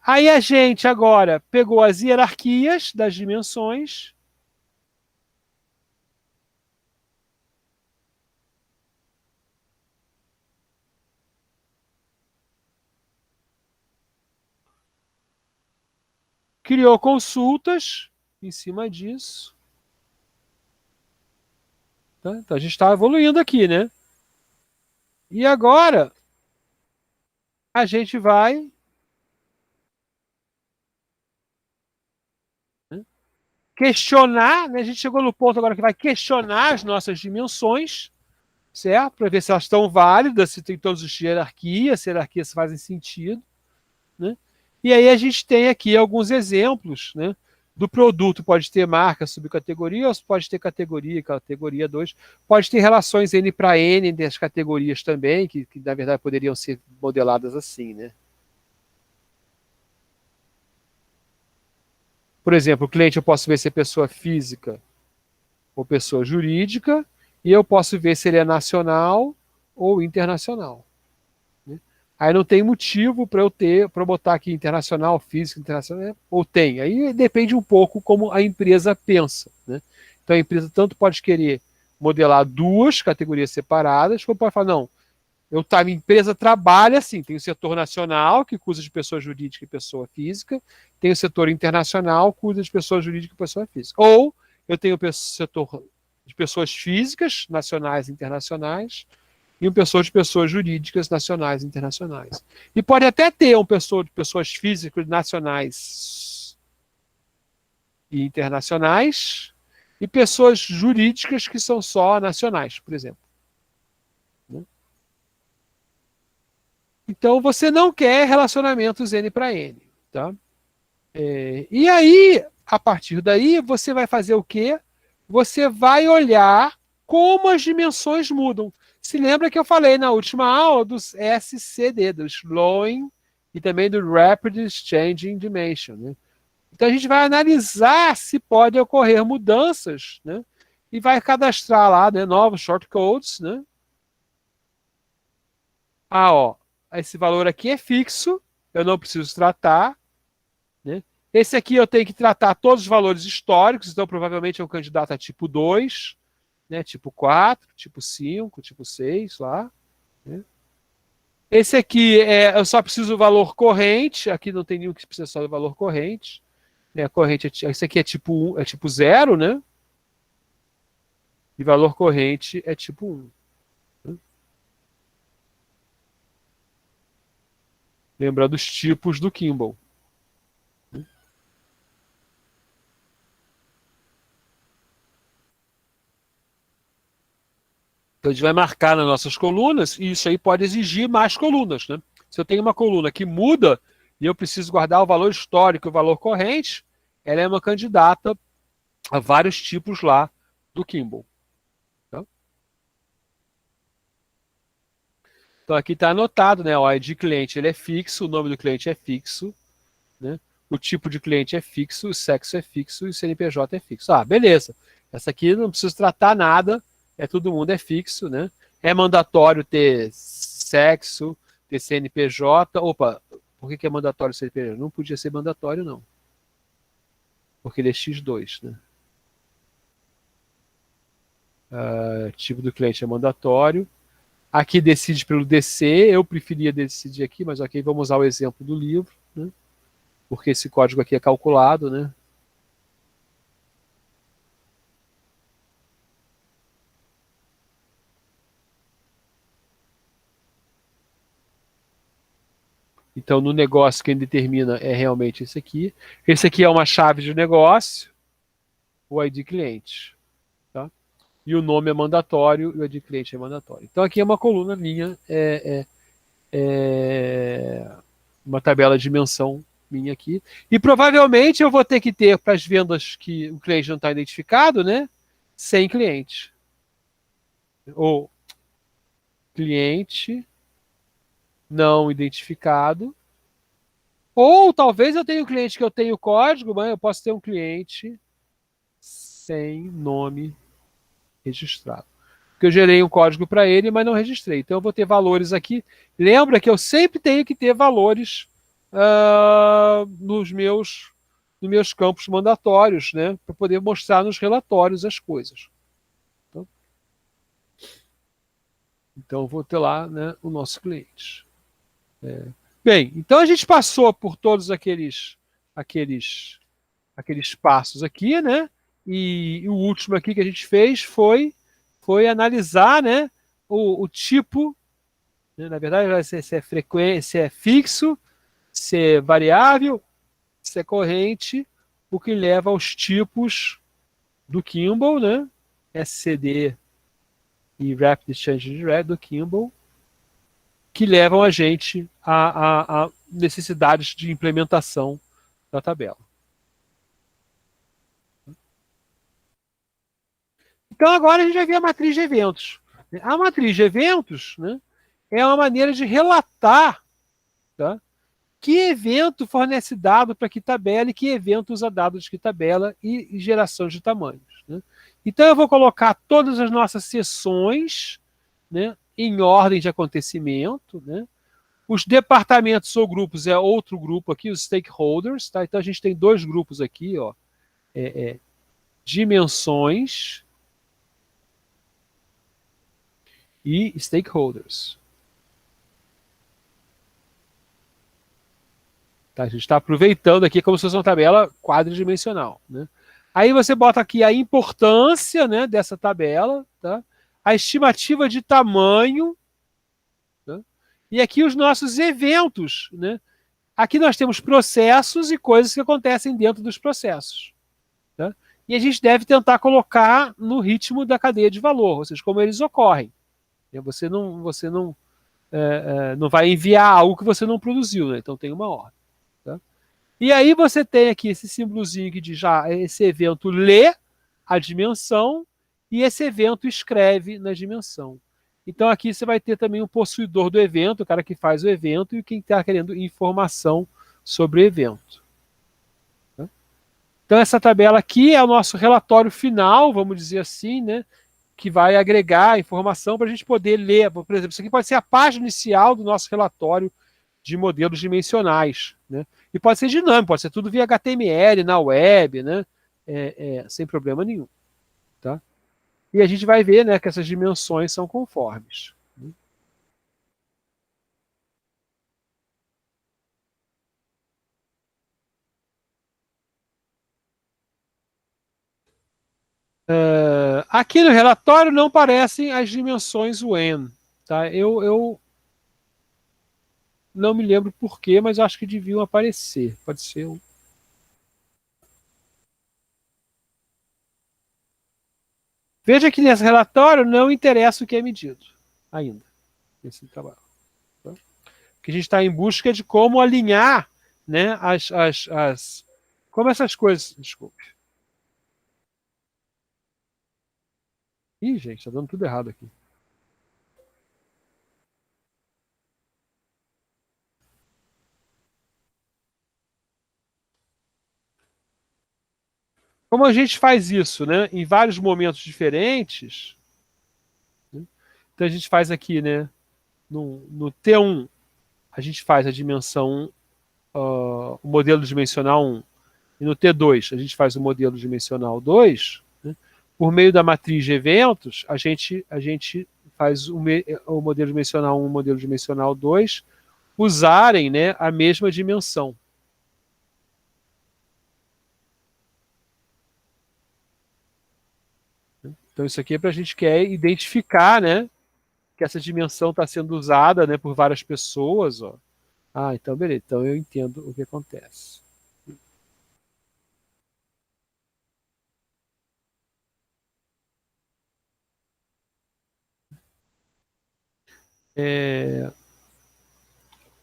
Aí a gente agora pegou as hierarquias das dimensões. Criou consultas em cima disso. Tá? Então a gente está evoluindo aqui, né? E agora a gente vai, né, questionar, né? A gente chegou no ponto agora que vai questionar as nossas dimensões, certo? Para ver se elas estão válidas, se tem todas as hierarquias, se hierarquias fazem sentido, né? E aí a gente tem aqui alguns exemplos, né, Do produto pode ter marca, subcategoria, ou pode ter categoria, categoria 2. Pode ter relações N para N das categorias também, que na verdade poderiam ser modeladas assim, né? Por exemplo, o cliente eu posso ver se é pessoa física ou pessoa jurídica, e eu posso ver se ele é nacional ou internacional. Né? Aí não tem motivo para eu botar aqui internacional, físico, internacional, ou tem. Aí depende um pouco como a empresa pensa. Né? Então a empresa tanto pode querer modelar duas categorias separadas, como pode falar, não, minha empresa trabalha assim, tem o setor nacional, que cuida de pessoa jurídica e pessoa física, tem o setor internacional, que cuida de pessoa jurídica e pessoa física. Ou eu tenho o setor de pessoas físicas, nacionais e internacionais, e um setor de pessoas jurídicas, nacionais e internacionais. E pode até ter um setor de pessoas físicas, nacionais e internacionais, e pessoas jurídicas que são só nacionais, por exemplo. Então você não quer relacionamentos N para N. Tá? E aí, a partir daí, você vai fazer o quê? Você vai olhar como as dimensões mudam. Se lembra que eu falei na última aula dos SCD, do Slowing e também do Rapid Changing Dimension. Né? Então a gente vai analisar se pode ocorrer mudanças, né? E vai cadastrar lá, né, novos shortcodes, né? Ó, esse valor aqui é fixo, eu não preciso tratar. Né? Esse aqui eu tenho que tratar todos os valores históricos, então provavelmente é um candidato a tipo 2, né? Tipo 4, tipo 5, tipo 6, lá. Né? Esse aqui eu só preciso do valor corrente, aqui não tem nenhum que precisa só do valor corrente. Né? Esse aqui é tipo 1, é tipo 0, né? E valor corrente é tipo 1. Né? Lembra dos tipos do Kimball. Então a gente vai marcar nas nossas colunas e isso aí pode exigir mais colunas. Né? Se eu tenho uma coluna que muda e eu preciso guardar o valor histórico e o valor corrente, ela é uma candidata a vários tipos lá do Kimball. Tá? Então aqui está anotado, né? O ID cliente ele é fixo, o nome do cliente é fixo, né? O tipo de cliente é fixo, o sexo é fixo e o CNPJ é fixo. Ah, beleza. Essa aqui não preciso tratar nada, todo mundo é fixo, né? É mandatório ter sexo, ter CNPJ. Opa, por que é mandatório CNPJ? Não podia ser mandatório, não. Porque ele é X2, né? Tipo do cliente é mandatório. Aqui decide pelo DC, eu preferia decidir aqui, mas ok, vamos usar o exemplo do livro, né? Porque esse código aqui é calculado, né? Então, no negócio, quem determina é realmente esse aqui. Esse aqui é uma chave de negócio, o ID cliente. Tá? E o nome é mandatório e o ID cliente é mandatório. Então, aqui é uma coluna minha, uma tabela de dimensão minha aqui. E provavelmente eu vou ter que ter para as vendas que o cliente não está identificado, né? 100 clientes. Ou cliente não identificado. Ou talvez eu tenha um cliente que eu tenho código, mas eu posso ter um cliente sem nome registrado. Porque eu gerei um código para ele, mas não registrei. Então eu vou ter valores aqui. Lembra que eu sempre tenho que ter valores nos meus campos mandatórios, né? Para poder mostrar nos relatórios as coisas. Então eu vou ter lá, né, o nosso cliente. Bem, então a gente passou por todos aqueles passos aqui, né? E o último aqui que a gente fez foi analisar, né, o tipo, né, na verdade, se é frequência, se é fixo, se é variável, se é corrente, o que leva aos tipos do Kimball, né? SCD e Rapid Change do Kimball, que levam a gente a necessidades de implementação da tabela. Então agora a gente vai ver a matriz de eventos. A matriz de eventos, né, é uma maneira de relatar, tá, que evento fornece dado para que tabela e que evento usa dados de que tabela e geração de tamanhos. Né? Então eu vou colocar todas as nossas sessões, né, em ordem de acontecimento. Né? Os departamentos ou grupos é outro grupo aqui, os stakeholders. Tá? Então a gente tem dois grupos aqui, ó, dimensões e stakeholders. Tá? A gente está aproveitando aqui como se fosse uma tabela quadridimensional. Né? Aí você bota aqui a importância, né, dessa tabela, tá? A estimativa de tamanho, tá? E aqui os nossos eventos. Né? Aqui nós temos processos e coisas que acontecem dentro dos processos. Tá? E a gente deve tentar colocar no ritmo da cadeia de valor, ou seja, como eles ocorrem. Você não vai enviar algo que você não produziu, né? Então tem uma ordem. Tá? E aí você tem aqui esse símbolozinho que diz já esse evento lê a dimensão e esse evento escreve na dimensão. Então aqui você vai ter também o possuidor do evento, o cara que faz o evento e quem está querendo informação sobre o evento. Tá? Então essa tabela aqui é o nosso relatório final, vamos dizer assim, né? Que vai agregar informação para a gente poder ler. Por exemplo, isso aqui pode ser a página inicial do nosso relatório de modelos dimensionais. Né? E pode ser dinâmico, pode ser tudo via HTML, na web, né? Sem problema nenhum. Tá? E a gente vai ver, né, que essas dimensões são conformes. Aqui no relatório não aparecem as dimensões when. Tá? Eu não me lembro por quê, mas acho que deviam aparecer. Pode ser um. Veja que nesse relatório não interessa o que é medido ainda. Nesse trabalho. Tá? Porque a gente está em busca de como alinhar, né, como essas coisas. Desculpe. Ih, gente, está dando tudo errado aqui. Como a gente faz isso, né, em vários momentos diferentes, né? Então a gente faz aqui, né, no T1, a gente faz a dimensão, o modelo dimensional 1, e no T2 a gente faz o modelo dimensional 2, né? Por meio da matriz de eventos, a gente faz o modelo dimensional 1 e o modelo dimensional 2 usarem, né, a mesma dimensão. Então isso aqui é para a gente quer identificar, né, que essa dimensão está sendo usada, né, por várias pessoas. Ó. Então beleza, então eu entendo o que acontece.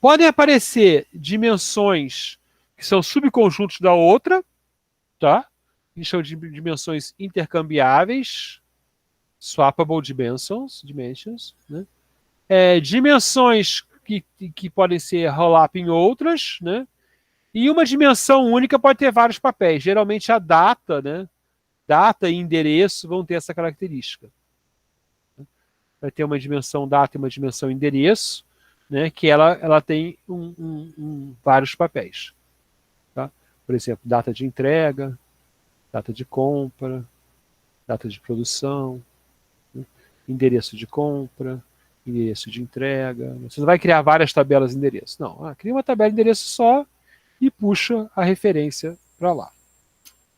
Podem aparecer dimensões que são subconjuntos da outra, tá? Que são dimensões intercambiáveis, swappable dimensions, né? Dimensões que podem ser roll-up em outras, né? E uma dimensão única pode ter vários papéis. Geralmente a data, né? Data e endereço vão ter essa característica. Vai ter uma dimensão data e uma dimensão endereço, né? Que ela tem vários papéis. Tá? Por exemplo, data de entrega, data de compra, data de produção, né? Endereço de compra, endereço de entrega. Você não vai criar várias tabelas de endereço. Não, cria uma tabela de endereço só e puxa a referência para lá.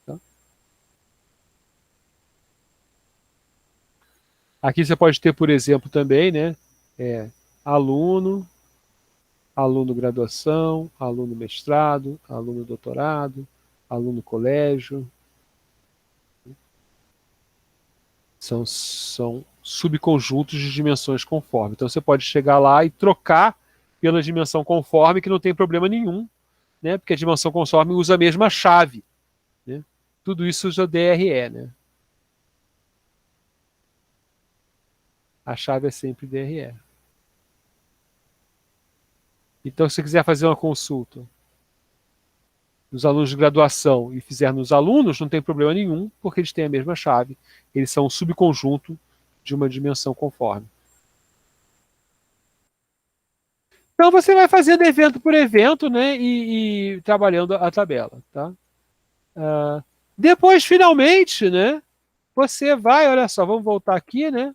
Tá? Aqui você pode ter, por exemplo, também, né, aluno, aluno graduação, aluno mestrado, aluno doutorado, aluno colégio. São subconjuntos de dimensões conforme. Então você pode chegar lá e trocar pela dimensão conforme, que não tem problema nenhum, né? Porque a dimensão conforme usa a mesma chave. Né? Tudo isso usa DRE. Né? A chave é sempre DRE. Então, se você quiser fazer uma consulta nos alunos de graduação e fizer nos alunos, não tem problema nenhum, porque eles têm a mesma chave. Eles são um subconjunto de uma dimensão conforme. Então você vai fazendo evento por evento, né, e trabalhando a tabela, tá? Depois, finalmente, né, você vai, olha só, vamos voltar aqui, né?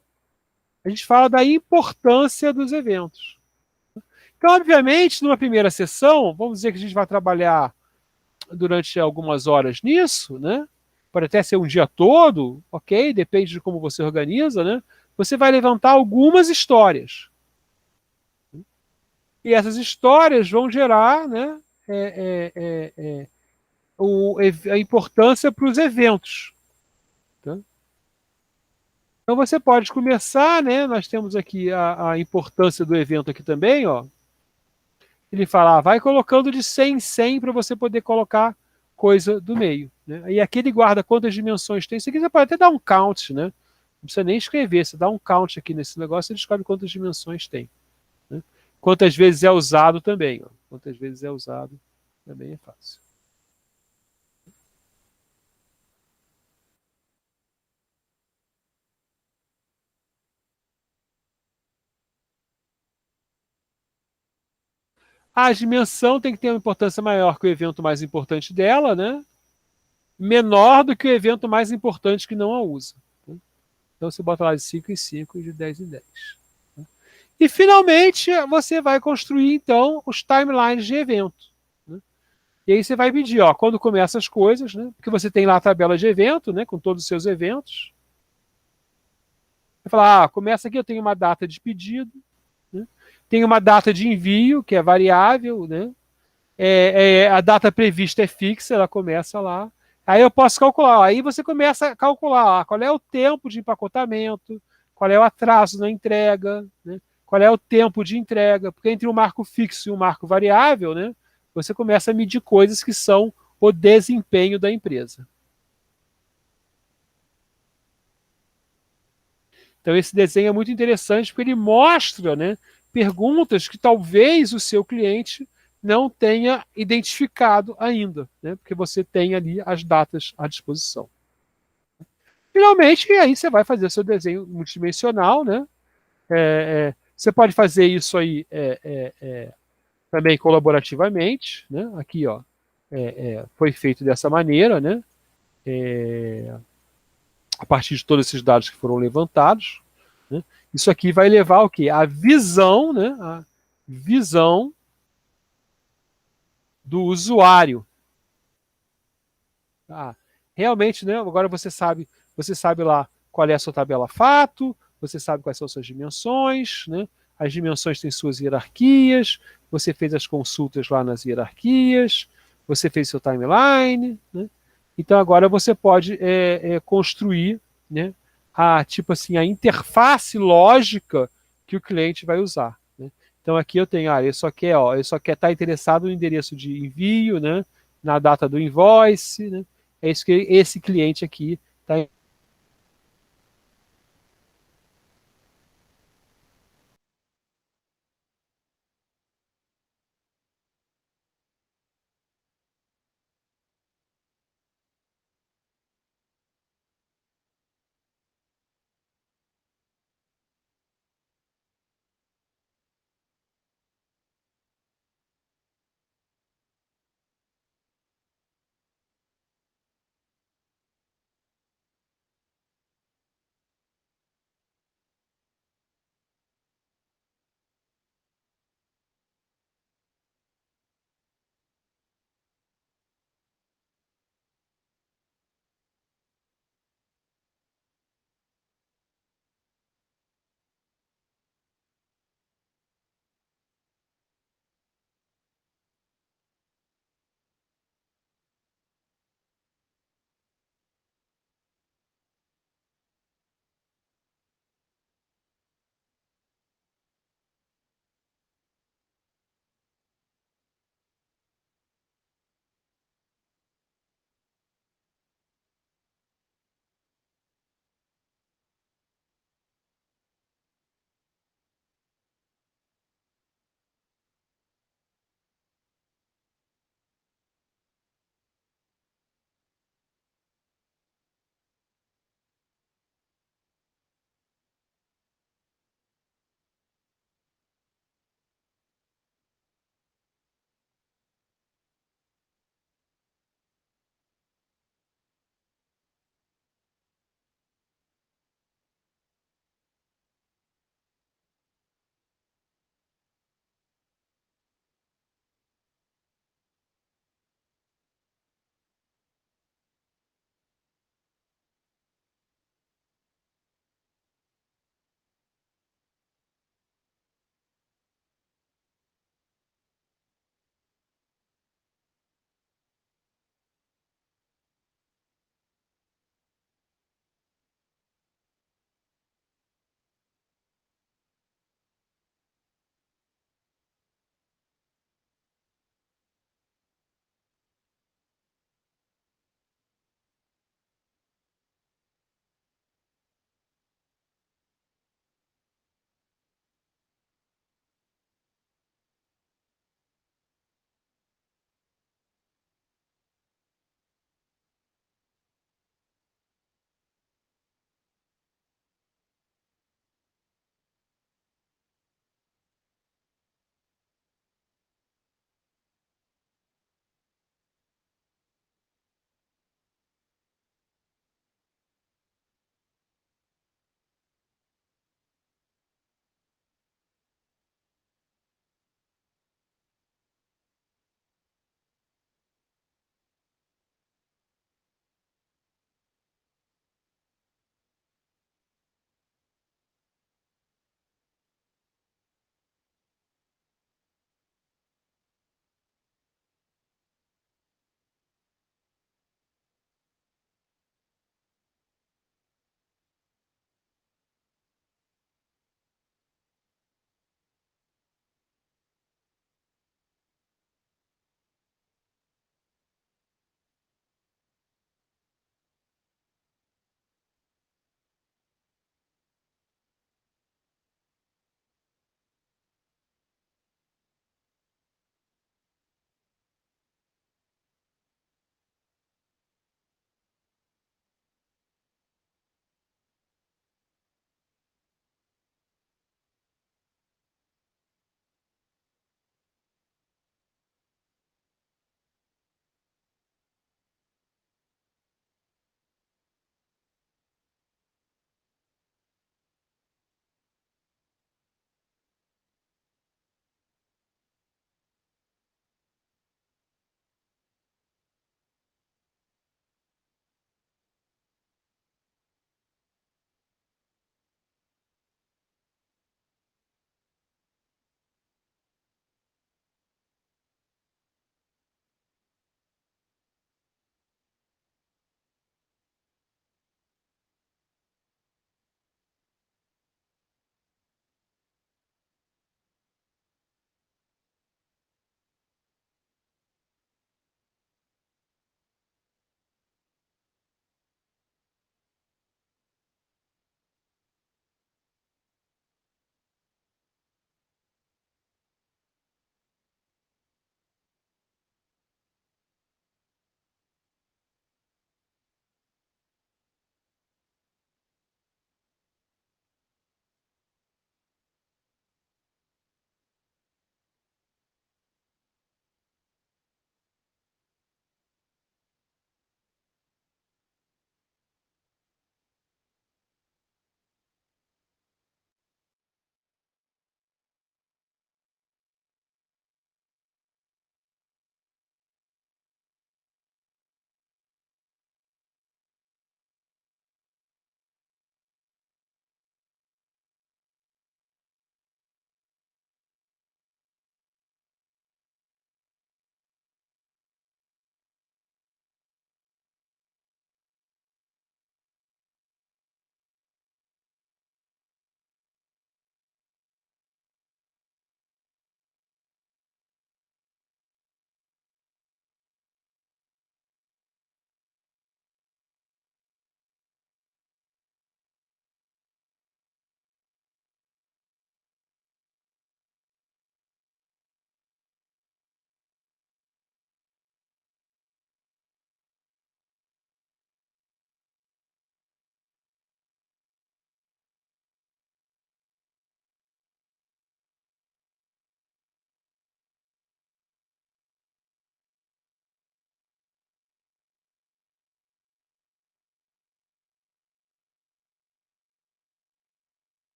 A gente fala da importância dos eventos. Então, obviamente, numa primeira sessão, vamos dizer que a gente vai trabalhar durante algumas horas nisso, né? Pode até ser um dia todo, ok? Depende de como você organiza, né? Você vai levantar algumas histórias. E essas histórias vão gerar, né, a importância para os eventos. Tá? Então você pode começar, né? Nós temos aqui a importância do evento aqui também, ó. Ele fala, vai colocando de 100 em 100 para você poder colocar coisa do meio. Né? E aqui ele guarda quantas dimensões tem. Isso aqui você pode até dar um count, né? Não precisa nem escrever, você dá um count aqui nesse negócio e descobre quantas dimensões tem. Né? Quantas vezes é usado também. Ó. Quantas vezes é usado também é fácil. A dimensão tem que ter uma importância maior que o evento mais importante dela, né? Menor do que o evento mais importante que não a usa. Né? Então você bota lá de 5 em 5 e de 10 em 10. Né? E finalmente você vai construir então os timelines de evento. Né? E aí você vai medir, ó, quando começam as coisas, né? Porque você tem lá a tabela de evento, né? Com todos os seus eventos. Vai falar, começa aqui, eu tenho uma data de pedido, né? Tem uma data de envio, que é variável, né? A data prevista é fixa, ela começa lá. Aí eu posso calcular, ó, aí você começa a calcular ó, qual é o tempo de empacotamento, qual é o atraso na entrega, né? Qual é o tempo de entrega, porque entre um marco fixo e um marco variável, né, você começa a medir coisas que são o desempenho da empresa. Então esse desenho é muito interessante porque ele mostra, né, perguntas que talvez o seu cliente não tenha identificado ainda, né, porque você tem ali as datas à disposição. Finalmente, e aí você vai fazer seu desenho multidimensional, né? Você pode fazer isso aí também colaborativamente, né? Aqui, ó, foi feito dessa maneira, né? A partir de todos esses dados que foram levantados, né? Isso aqui vai levar o quê? A visão, né? A visão do usuário. Ah, realmente, né? Agora você sabe lá qual é a sua tabela fato, você sabe quais são as suas dimensões, né? As dimensões têm suas hierarquias, você fez as consultas lá nas hierarquias, você fez seu timeline, né? Então agora você pode construir, né, tipo assim, a interface lógica que o cliente vai usar. Né? Então aqui eu tenho, ele só quer estar interessado no endereço de envio, né, na data do invoice, né? É isso que esse cliente aqui está